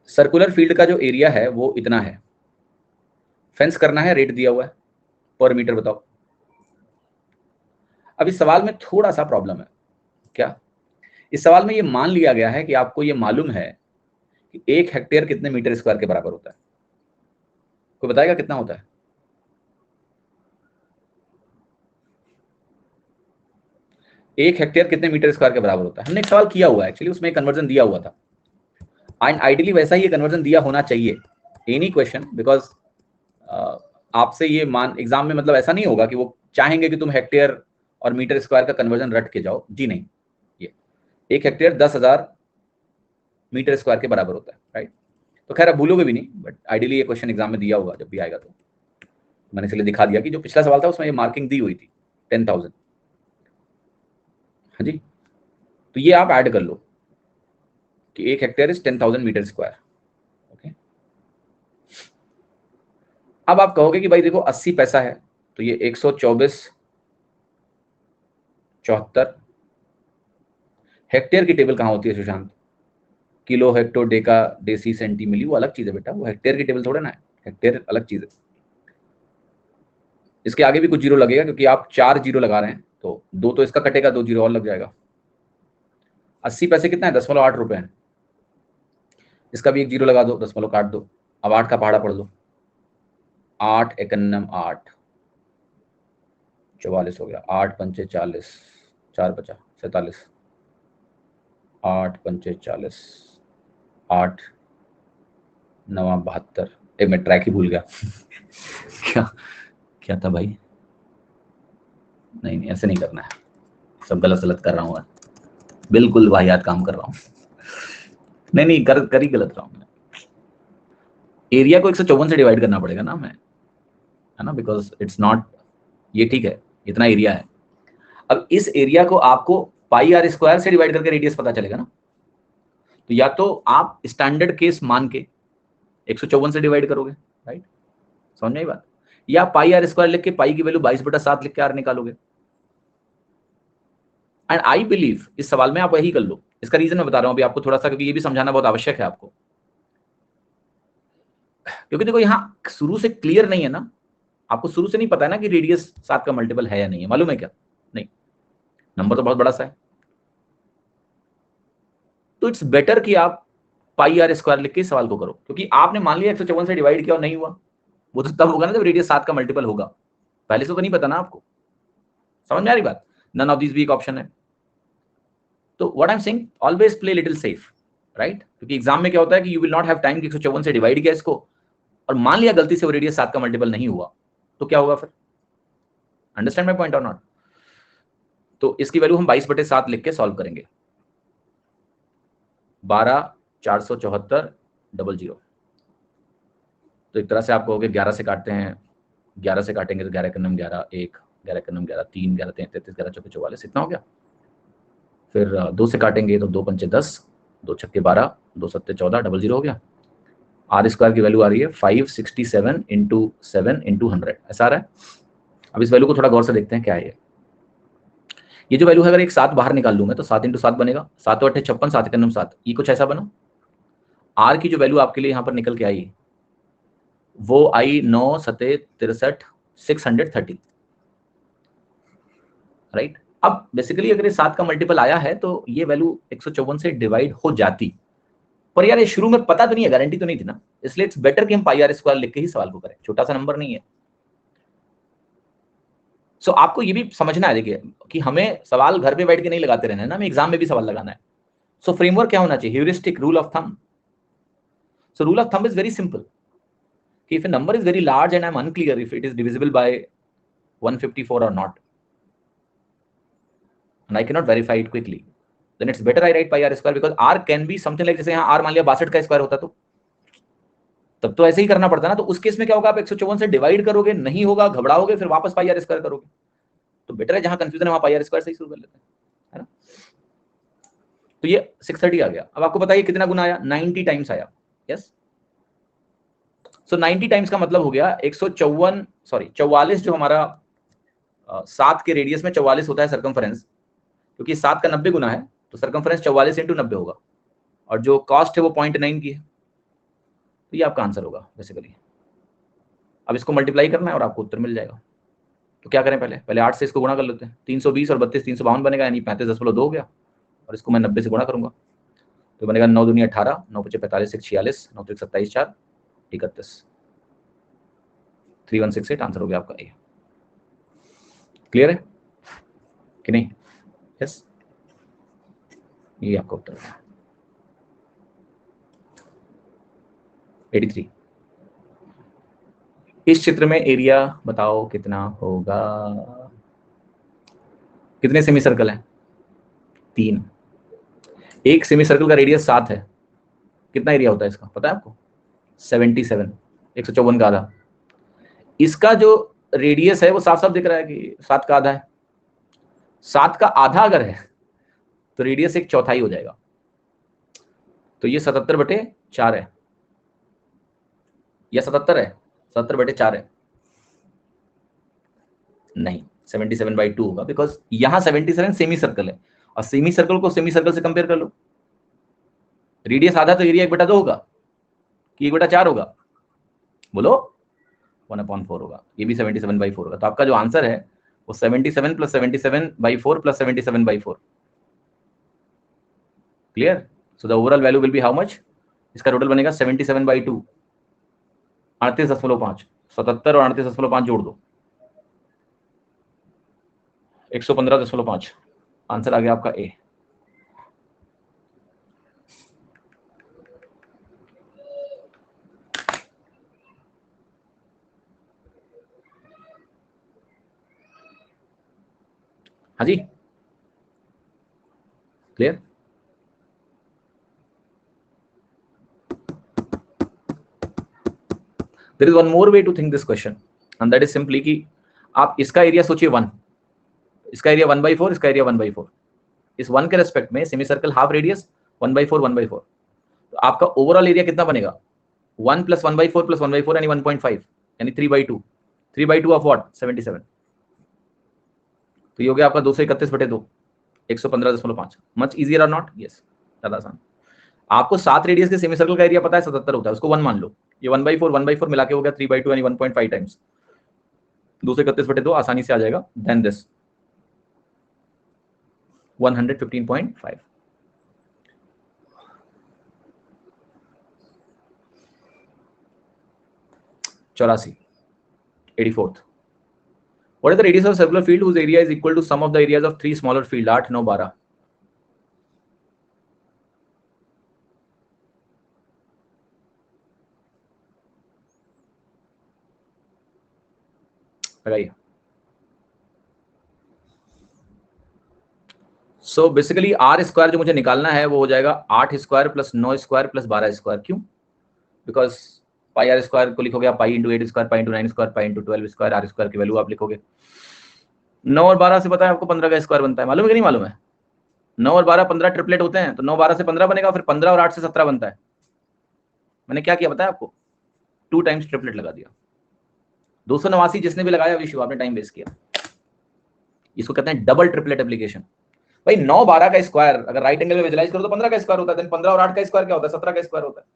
सर्कुलर फील्ड का जो एरिया है वो इतना है, फेंस करना है, रेट दिया हुआ है पर मीटर, बताओ। अब इस सवाल में थोड़ा सा प्रॉब्लम है। क्या? इस सवाल में ये मान लिया गया है कि आपको ये मालूम है कि 1 हेक्टेयर कितने मीटर स्क्वायर के बराबर होता है। कोई बताएगा कितना होता है? 1 हेक्टेयर कितने मीटर स्क्वायर के बराबर होता है? हमने एक सवाल किया हुआ है एक्चुअली, उसमें कन्वर्जन दिया हुआ था एंड आइडियली वैसा ही कन्वर्जन दिया होना चाहिए एनी क्वेश्चन, बिकॉज आपसे ये मान एग्जाम में मतलब ऐसा नहीं होगा कि वो चाहेंगे कि तुम हेक्टेयर और मीटर स्क्वायर का कन्वर्जन रट के जाओ, जी नहीं। ये 1 हेक्टेयर 10,000 मीटर स्क्वायर के बराबर होता है, राइट? तो खैर आप भूलोगे भी नहीं, बट आइडियली ये क्वेश्चन एग्जाम में दिया होगा, जब भी आएगा तो मैंने इसलिए दिखा दिया कि जो पिछला सवाल था उसमें ये मार्किंग दी हुई थी 10,000। हाँ जी, तो ये आप ऐड कर लो कि 1 hectare is 10,000 meter square. Okay, अब आप कहोगे कि भाई देखो 80 पैसा है तो ये 124.74। हेक्टेयर की टेबल कहाँ होती है Sushant? Kilo, hecto, deca, deci, centi, milli, वो अलग चीज है बेटा, वो हेक्टेयर की टेबल थोड़ा ना है, हेक्टेयर अलग चीज है। इसके आगे भी कुछ जीरो लगेगा क्योंकि आप 4 जीरो लगा रहे हैं, तो 2 तो इसका कटेगा, 2 जीरो और लग जाएगा। 80 पैसे कितना है? 10.8 रुपए है। इसका भी 1 जीरो लगा दो, 10 काट दो। अब 8 का पहाड़ा पढ़ लो, 8 एकन्नम 8, 44 हो गया। 8 पंचे 40, 4 बचा 47, 8 पंचे 40, 8 9 72। एक मैं ट्रैक ही भूल गया क्या क्या था भाई? नहीं ऐसे नहीं करना है, सब गलत गलत कर रहा हूँ, बिल्कुल वाहियात काम कर रहा हूँ। नहीं कर ही गलत रहा हूँ मैं। एरिया को 154 से डिवाइड करना पड़ेगा ना मैं, है ना, बिकॉज इट्स नॉट, ये ठीक है इतना एरिया है। अब इस एरिया को आपको पाई आर स्क्वायर से डिवाइड करके रेडियस पता चलेगा ना, तो या तो आप स्टैंडर्ड केस मान के 154 से डिवाइड करोगे, राइट? समझ में आई बात? या पाई आर स्क्वायर लिख के पाई की वैल्यू 22/7 लिख के आर निकालोगे। एंड आई बिलीव इस सवाल में आप वही कर लो। इसका रीजन मैं बता रहा हूं अभी आपको थोड़ा सा, क्योंकि ये भी समझाना बहुत आवश्यक है आपको, क्योंकि देखो यहां शुरू से क्लियर नहीं है ना, आपको शुरू से नहीं पता है ना कि रेडियस 7 का मल्टीपल है या नहीं है, मालूम है क्या? नहीं, नंबर तो बहुत बड़ा सा है। तो इट्स बेटर कि आप पाई आर स्क्वायर लिख के सवाल को करो, क्योंकि आपने मान लिया 154 से डिवाइड किया और नहीं हुआ, वो तो तब होगा ना जब रेडियस 7 का मल्टीपल होगा, पहले से तो नहीं पता ना आपको। समझ में आ रही बात? नन ऑफ दिस भी एक ऑप्शन है। तो what I am saying, always play little safe, right? क्योंकि एग्जाम में क्या होता है कि you will not have time कि 154 से डिवाइड किया इसको और मान लिया गलती से वो रेडियस 7 का मल्टीपल नहीं हुआ, तो क्या होगा फिर? अंडरस्टैंड माय पॉइंट और नॉट? तो इसकी वैल्यू हम 22/7 लिख के सॉल्व करेंगे। 12,474,00। तो एक तरह से आप कहोगे 11 से काटते हैं, 11 से काटेंगे तो 11 कन्नम 11, 1 11 कन्नम 11, 3 11 33 11 चौके 44, इतना हो गया। फिर 2 से काटेंगे तो 2 पंचे 10, 2 छक्के 12, 2 सत्ते 14, 00 हो गया। आर स्क्वायर की वैल्यू आ रही है 567 इंटू 7 इंटू 100, ऐसा आ रहा है। अब इस वैल्यू को थोड़ा गौर से देखते हैं क्या है ये जो वैल्यू है, अगर एक 7 बाहर निकाल लूँ मैं तो 7 इंटू 7 बनेगा, 7 8 56, 7 कन्नम 7, ये कुछ ऐसा बना। आर की जो वैल्यू आपके लिए यहाँ पर निकल के आई वो आई 9 सते 63 630, राइट? अब बेसिकली अगर ये 7 का मल्टीपल आया है तो ये वैल्यू 154 से डिवाइड हो जाती, पर यार ये शुरू में पता तो नहीं है, गारंटी तो नहीं थी ना, इसलिए इट्स बेटर कि हम पाई आर स्क्वायर लिख के ही सवाल को करें, छोटा सा नंबर नहीं है। सो आपको ये भी समझना है देखिए कि हमें सवाल घर पे बैठ के नहीं लगाते रहना है ना, हमें एग्जाम में भी सवाल लगाना है। सो फ्रेमवर्क क्या होना चाहिए? Heuristic, rule of thumb. So rule of thumb is very simple कि if a number is very large and I'm unclear if it is divisible by 154 or not and I cannot verify it quickly, then it's better I write pi r square, because r can be something like, जैसे यहाँ r मान लिया 62 का square होता तो तब तो ऐसे ही करना पड़ता ना, तो उस केस में क्या होगा, आप 154 से डिवाइड करोगे, नहीं होगा, घबराओगे, फिर वापस पाई आर स्क्वायर करोगे। तो बेटर है जहां कंफ्यूजन है वहां पाई आर स्क्वायर से ही शुरू कर लेते हैं, है ना? तो ये 630 आ गया। अब आपको बताइए कितना गुना आया? 90 टाइम्स आया। यस, सो 90 टाइम्स का मतलब हो गया 154, सॉरी 44, जो हमारा 7 के रेडियस में 44 होता है सर्कमफरेंस, क्योंकि 7 का 90 गुना है तो सर्कमफरेंस 44 इंटू 90 होगा, और जो कॉस्ट है वो 0.9 की है, तो ये आपका आंसर होगा बेसिकली। अब इसको मल्टीप्लाई करना है और आपको उत्तर मिल जाएगा। तो क्या करें, पहले 8 से इसको गुणा कर लेते हैं, 320 और 32 352 बनेगा, यानी 35.2 हो गया, और इसको मैं 90 से गुणा करूंगा तो बनेगा 9 दूनी 18, 9 पचे 45, 6 46, 9 3 27, 4 31, 3168 आंसर हो गया आपका। ये क्लियर है कि नहीं? यस, ये आपका उत्तर है 83। इस चित्र में एरिया बताओ कितना होगा। कितने सेमी सर्कल हैं? 3। एक सेमी सर्कल का रेडियस 7 है, कितना एरिया होता है इसका पता है आपको? 77, 154 का आधा। इसका जो रेडियस है वो साफ साफ दिख रहा है कि 7 का आधा है। 7 का आधा अगर है तो रेडियस 1/4 हो जाएगा, तो ये 77/4 है, या 77 है, 77/4 है, नहीं 77/2 होगा, बिकॉज यहां 77 सेमी सर्कल है, और सेमी सर्कल को सेमी सर्कल से कंपेयर कर लो। रेडियस आधा तो एरिया 1/2 होगा कि 1/4 होगा? बोलो। 1/4 होगा, ये भी 77/4 होगा। तो आपका जो आंसर है वो 77 + 77/4 + 77/4। Clear? So the overall value will be how much? इसका टोटल बनेगा 77/2, 38.5। 77 और 38.5 जोड़ दो, 115.5। आंसर आ गया आपका ए। हाँ जी, clear? There is one more way to think this question, and that is simply कि आप इसका एरिया सोचिए 1, इसका एरिया 1/4, इसका एरिया 1/4। इस 1 के रेस्पेक्ट में सेमी सर्कल हाफ रेडियस 1/4 1/4, तो आपका ओवरऑल एरिया कितना बनेगा? 1 + 1/4 + 1/4 यानी 1.5, यानी 3/2। 3/2 ऑफ व्हाट? 77। तो ये हो गया आपका 231/2, 115.5। मच इजियर और नॉट? यस, ज्यादा आसान। आपको 7 रेडियस के सेमी सर्कल का एरिया पता है 77 होता है, उसको 1 मान लो। ये 1/4 मिला के हो गया 3/2 यानी 1.5 टाइम्स 231/2, आसानी से आ जाएगा। Then this 115.5। चौरासी, 84th। What is the radius of circular field whose area is equal to sum of the areas of 3 smaller field? 8, 9, 12। लगाइए। सो बेसिकली आर स्क्वायर जो मुझे निकालना है वो हो जाएगा 8 स्क्वायर + 9 स्क्वायर + 12 स्क्वायर। क्यों? बिकॉज पाई आर स्क्वायर को लिखोगे आप pi × 8 square, pi × 9 square, pi × 12 square, r square की वैल्यू आप लिखोगे। 9 और 12 से पता है आपको 15 का स्क्वायर बनता है, मालूम है कि नहीं मालूम है? 9 और 12 15 ट्रिपलेट होते हैं, तो 9 12 से 15 बनेगा, फिर 15 और 8 से 17 बनता है। मैंने क्या किया पता है आपको? 2 टाइम्स ट्रिपलेट लगा दिया। 289 जिसने भी लगाया विशु, आपने टाइम वेस्ट किया। इसको कहते हैं डबल ट्रिपलेट एप्लीकेशन। भाई 9 12 का स्क्वायर अगर राइट एंगल में विजुलाइज करो तो 15 का स्क्वायर होता है, देन 15 और 8 का स्क्वायर क्या होता है? 17 का स्क्वायर होता है।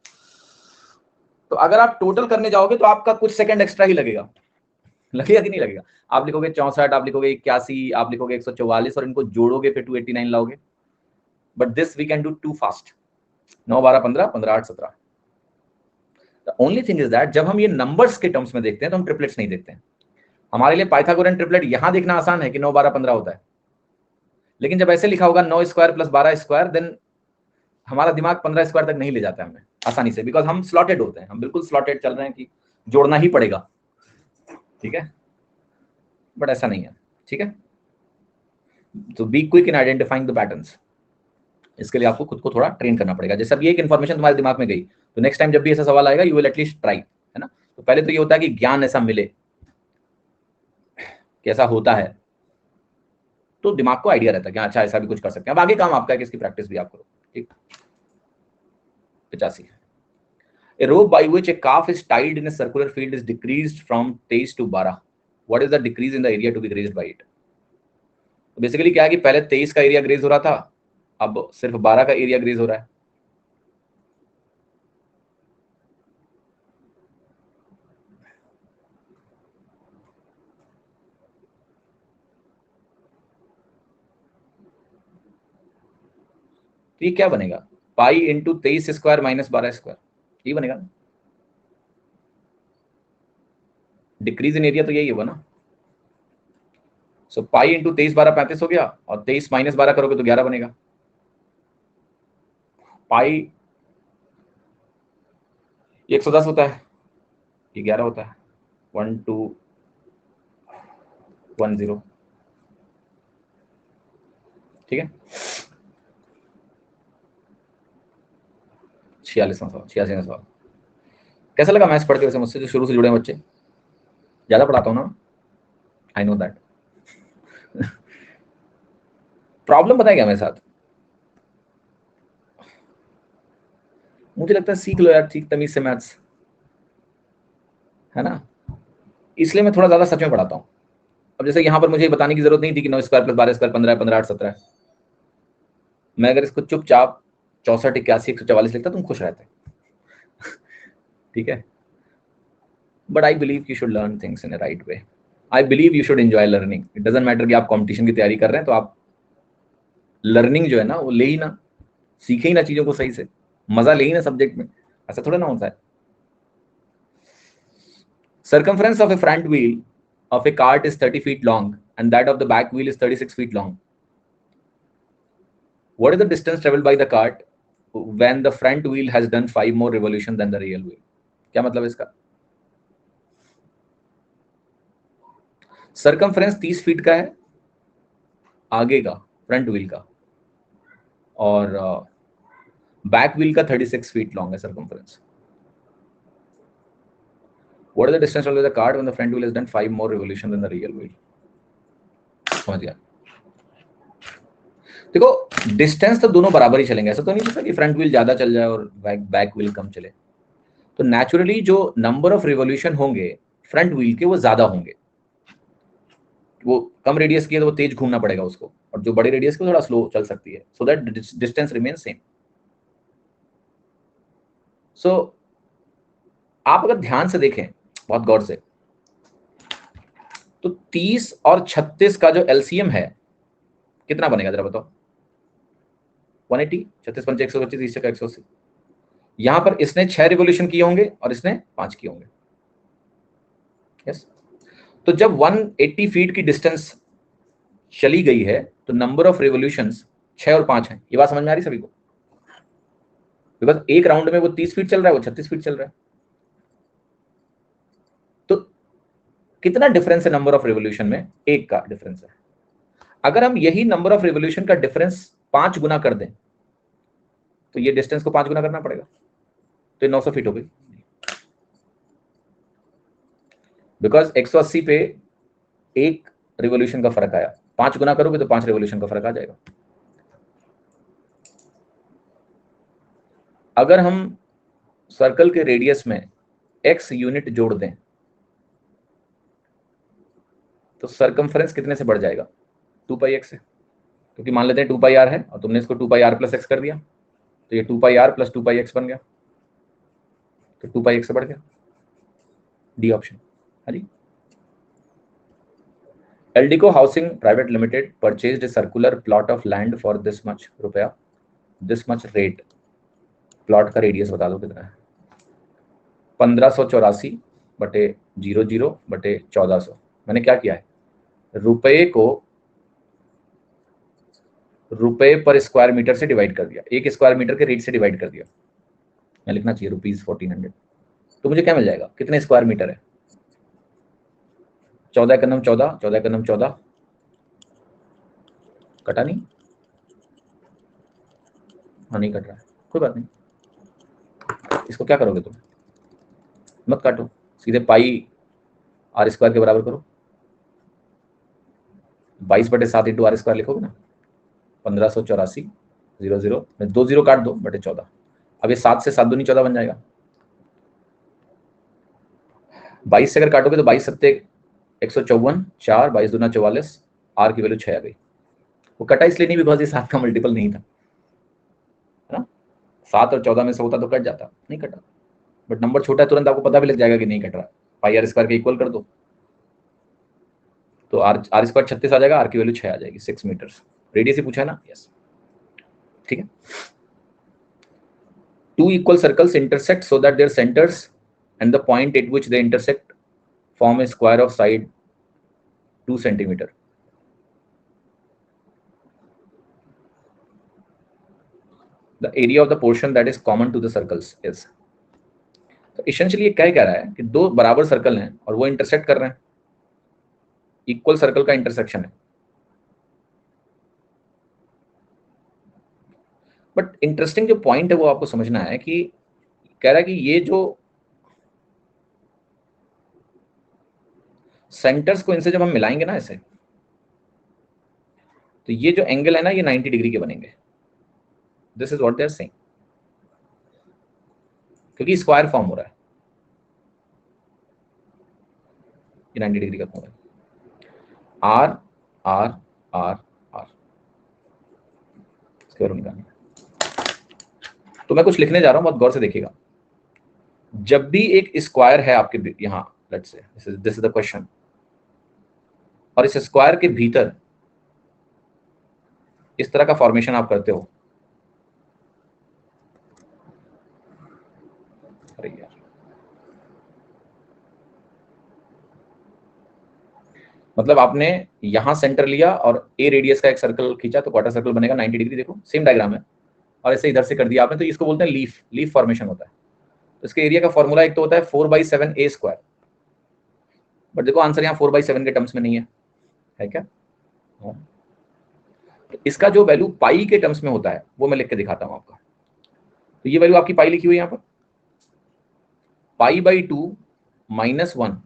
तो अगर आप टोटल करने जाओगे तो आपका कुछ सेकंड एक्स्ट्रा ही लगेगा। लगेगा कि नहीं लगेगा? आप लिखोगे 64, आप लिखोगे 81, आप लिखोगे 144 और इनको जोड़ोगे फिर 289 लाओगे। But this we can do too fast. 9 12 15, 15 8 17। The only thing is that जब हम ये नंबर्स के टर्म्स में देखते हैं तो हम ट्रिपलेट्स नहीं देखते हैं। हमारे लिए पाइथागोरन ट्रिपलेट यहां देखना आसान है कि 9 12 15 होता है, लेकिन जब ऐसे लिखा होगा 9 स्क्वायर + 12 स्क्वायर, देन हमारा दिमाग 15 स्क्वायर तक नहीं ले जाता है हमें आसानी से, बिकॉज हम स्लॉटेड होते हैं, हम बिल्कुल स्लॉटेड चल रहे हैं कि जोड़ना ही पड़ेगा। ठीक है, बट ऐसा नहीं है। ठीक है, तो be quick in identifying the patterns. इसके लिए आपको खुद को थोड़ा ट्रेन करना पड़ेगा। जैसे अब ये एक इन्फॉर्मेशन तुम्हारे दिमाग में गई, तो नेक्स्ट टाइम जब भी ऐसा सवाल आएगा यू विल एटलीस्ट ट्राई, है ना? तो पहले तो ये होता है कि ज्ञान ऐसा मिले कैसा होता है, तो दिमाग को आइडिया रहता है कि अच्छा ऐसा भी कुछ कर सकते हैं। अब आगे काम आपका है कि इसकी प्रैक्टिस भी आप करो। ठीक, 85। A rope by which a calf is tied in a circular field is decreased from 23 to 12. What is the decrease in the area to be grazed by it? तो बेसिकली क्या है कि पहले 23 का एरिया ग्रेज हो रहा था, अब सिर्फ 12 का एरिया ग्रेज हो रहा है। तो ये क्या बनेगा? Pi into 23 square minus 12 square, ये बनेगा। डिक्रीज इन एरिया तो यही होगा ना। सो पाई इंटू 23 12 35 हो गया, और 23 माइनस 12 करोगे तो 11 बनेगा। पाई 110 होता है, ये 11 होता है, 1 2 1 0, ठीक है। 46वां सवाल, 86वां सवाल। कैसा लगा मैथ्स पढ़ के वैसे मुझसे जो शुरू से जुड़े हैं बच्चे? ज्यादा पढ़ाता हूँ ना, आई नो दैट। प्रॉब्लम बताया क्या मेरे साथ? मुझे लगता है सीख लो यार ठीक तमीज से मैथ्स, है ना, इसलिए मैं थोड़ा ज्यादा सच में पढ़ाता हूँ। अब जैसे यहाँ पर मुझे बताने की जरूरत नहीं थी कि 9 स्क्वायर प्लस 12 स्क्वायर 15 15 8 17, मैं अगर इसको चुपचाप 64 81 144 लिखता तुम खुश रहते, ठीक है। But I believe you should learn things in a right way. I believe you should enjoy learning. It doesn't matter कि आप कंपटीशन की तैयारी कर रहे हैं तो आप लर्निंग जो है ना वो ले ही ना, सीखे ही ना चीजों को सही से, मजा ले ही ना सब्जेक्ट में, ऐसा थोड़ा ना होता है। Circumference of a front wheel of a cart is 30 feet long and that of the back wheel is 36 feet long. What is the distance traveled by the cart when the front wheel has done 5 more revolutions than the rear wheel? क्या मतलब इसका? Circumference 30 feet का है आगे का front wheel का, और back wheel का 36 फीट लॉन्ग है circumference. What is the distance traveled by the cart when the front wheel has done 5 more revolutions than the rear wheel? समझ गया? देखो डिस्टेंस तो दोनों बराबर ही चलेंगे, ऐसा तो नहीं कि फ्रंट व्हील ज्यादा चल जाए और बैक व्हील कम चले। तो नेचुरली जो नंबर ऑफ रिवॉल्यूशन होंगे फ्रंट व्हील के वो ज्यादा होंगे, वो कम रेडियस की है तो वो तेज घूमना पड़ेगा उसको, और जो बड़े रेडियस की थोड़ा स्लो चल सकती है, so that distance remain same. So आप अगर ध्यान से देखें बहुत गौर से, तो 30 और 36 का जो एलसीएम है कितना बनेगा जरा बताओ? 180, 36 पंचे 125, 30 का 180। यहां पर इसने 6 रिवॉल्यूशन किए होंगे और इसने 5 किए होंगे, यस। तो जब 180 फीट की डिस्टेंस चली गई है तो नंबर ऑफ रिवॉल्यूशंस 6 और 5 है। ये बात समझ में आ रही सभी को? बिकॉज एक राउंड में वो 30 फीट चल रहा है, वो 36 फीट चल रहा है, तो कितना डिफरेंस है नंबर ऑफ रिवॉल्यूशन में? 1 का डिफरेंस है। अगर हम यही नंबर ऑफ रिवॉल्यूशन का डिफरेंस 5 गुना कर दें तो ये डिस्टेंस को 5 गुना करना पड़ेगा, तो 900 फीट हो गई। बिकॉज 180 पे 1 रिवॉल्यूशन का फर्क आया, 5 गुना करोगे तो 5 रिवॉल्यूशन का फर्क आ जाएगा। अगर हम सर्कल के रेडियस में x यूनिट जोड़ दें तो सर्कमफ्रेंस कितने से बढ़ जाएगा? 2 पाई x से, क्योंकि मान लेते हैं 2 पाई r है और तुमने इसको 2 पाई r प्लस x कर दिया, तो ये 2 पाई r प्लस 2 पाई x बन गया, तो 2 पाई x से बढ़ गया, डी ऑप्शन। हाँ जी। Eldeco housing private limited purchased a circular plot of land for this much rupaya, this much rate. Plot का रेडियस बता दो कितना है? 1584 बटे 00 बटे 1400। मैंने क्या किया है, रुपए को रुपए पर स्क्वायर मीटर से डिवाइड कर दिया, 1 स्क्वायर मीटर के रेट से डिवाइड कर दिया। मैं लिखना चाहिए ₹1400, तो मुझे क्या मिल जाएगा? कितने स्क्वायर मीटर है? 14 का 9 14, 14 का 9 14, कटा नहीं? हाँ नहीं कट रहा है, कोई बात नहीं। इसको क्या करोगे तुम? मत काटो, सीधे पाई आर स्क्वायर के बराबर करो, 22/7 इंटू आर स्क्वायर लिखोगे ना, 1584 00 में 2 0 काट दो बटे 14। अब ये 7 से 7 दूनी 14 बन जाएगा। 22 से अगर काटोगे तो 22 सत्ते 154, 4 22 दूना 44, आर की वैल्यू 6 आ गई। वो कटा इसलिए नहीं बिकॉज ये 7 का मल्टीपल नहीं था, है ना। 7 और 14 में से होता तो कट जाता, नहीं कटा, बट नंबर छोटा है तुरंत आपको पता भी लग जाएगा कि नहीं कट रहा। पाई आर स्क्वायर के इक्वल कर दो तो आर स्क्वायर 36 आ जाएगा, आर की वैल्यू 6 आ जाएगी, 6 मीटर। रेडियस ही पूछा है ना, यस, ठीक है। 2 equal circles intersect so that their centers and the point at which they intersect form a square of side 2 centimeter. The area of the portion that is common to the circles is. तो essentially ये क्या कह रहा है कि दो बराबर circle हैं और वो इंटरसेक्ट कर रहे हैं, इक्वल सर्कल का इंटरसेक्शन है। बट इंटरेस्टिंग जो पॉइंट है वो आपको समझना है कि कह रहा है कि ये जो सेंटर्स को इनसे जब हम मिलाएंगे ना ऐसे, तो ये जो एंगल है ना ये 90 डिग्री के बनेंगे। This is what they are saying, क्योंकि स्क्वायर फॉर्म हो रहा है, ये 90 डिग्री का कोण है। आर आर आर आर इसके बारे में निकालना। तो मैं कुछ लिखने जा रहा हूं, बहुत गौर से देखिएगा। जब भी एक स्क्वायर है आपके यहां, let's say this is the question, और इस स्क्वायर के भीतर इस तरह का फॉर्मेशन आप करते हो, अरे यार, मतलब आपने यहां सेंटर लिया और ए रेडियस का एक सर्कल खींचा तो क्वार्टर सर्कल बनेगा 90 डिग्री। देखो सेम डायग्राम है, और ऐसे इधर से कर दिया आपने, तो इसको बोलते हैं लीफ, लीफ फॉर्मेशन होता है। तो इसके एरिया का फॉर्मूला एक तो होता है 4/7 ए स्क्वायर, बट देखो आंसर यहाँ 4/7 के टर्म्स में नहीं है क्या? तो इसका जो वैल्यू पाई के टर्म्स में होता है वो मैं लिख के दिखाता हूं आपका। तो ये वैल्यू आपकी पाई लिखी हुई है यहाँ पर, π/2 - 1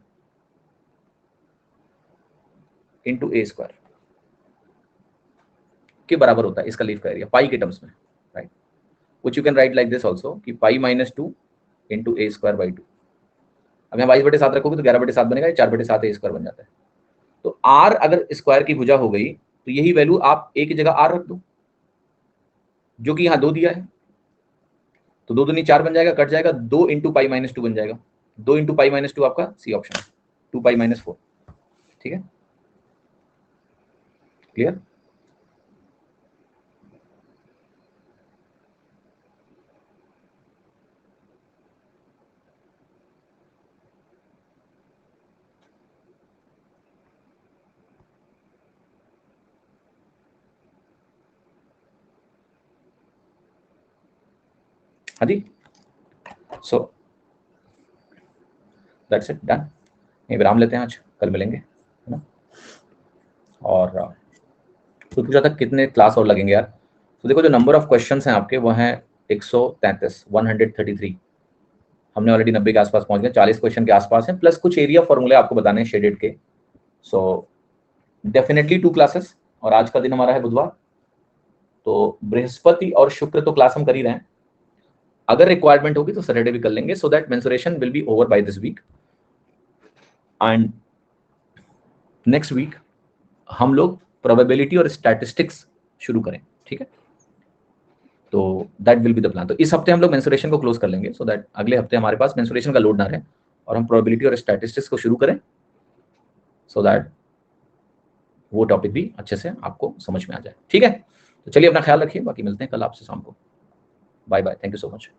इंटू ए स्क्वायर के बराबर होता है इसका लीफ का एरिया पाई के टर्म्स में, right. Which you can write like this also कि π - 2 इंटू ए स्क्वायर बाई 2। अब यहाँ 22/7 रखोगे तो 11/7 बनेगा, 4/7 ए स्क्वायर बन जाता है। तो आर अगर स्क्वायर की भुजा हो गई तो यही वैल्यू आप ए की जगह आर रख दो, जो कि यहाँ 2 दिया है, तो 2 दूनी 4 बन जाएगा, कट जाएगा, 2 इंटू π - 2 बन जाएगा। 2 इंटू π - 2 आपका सी ऑप्शन, 2π - 4। ठीक है, क्लियर? हाँ जी, सो दैट्स इट, डन। ये विराम लेते हैं, आज कल मिलेंगे, है ना। और तो पूछा था कितने क्लास और लगेंगे यार। तो देखो जो नंबर ऑफ क्वेश्चंस हैं आपके वो हैं 133, 133। हमने ऑलरेडी 90 के आसपास पहुंच गए, 40 क्वेश्चन के आसपास हैं, प्लस कुछ एरिया फॉर्मूले आपको बताने हैं शेडेड के। सो डेफिनेटली 2 क्लासेस, और आज का दिन हमारा है बुधवार, तो बृहस्पति और शुक्र तो क्लास हम कर ही रहे हैं। अगर रिक्वायरमेंट होगी तो सैटरडे भी कर लेंगे, so that mensuration will be over by this week. And next week हम लोग प्रोबेबिलिटी और स्टैटिस्टिक्स शुरू करें, ठीक है। तो that will be the plan. तो इस हफ्ते हम लोग मेंसुरेशन को क्लोज कर लेंगे, सो दैट अगले हफ्ते हमारे पास मेंसुरेशन का लोड ना रहे और हम प्रोबेबिलिटी और स्टैटिस्टिक्स को शुरू करें, सो दैट वो टॉपिक भी अच्छे से आपको समझ में आ जाए, ठीक है। तो चलिए अपना ख्याल रखिए, बाकी मिलते हैं कल आपसे शाम को। Bye bye, thank you so much.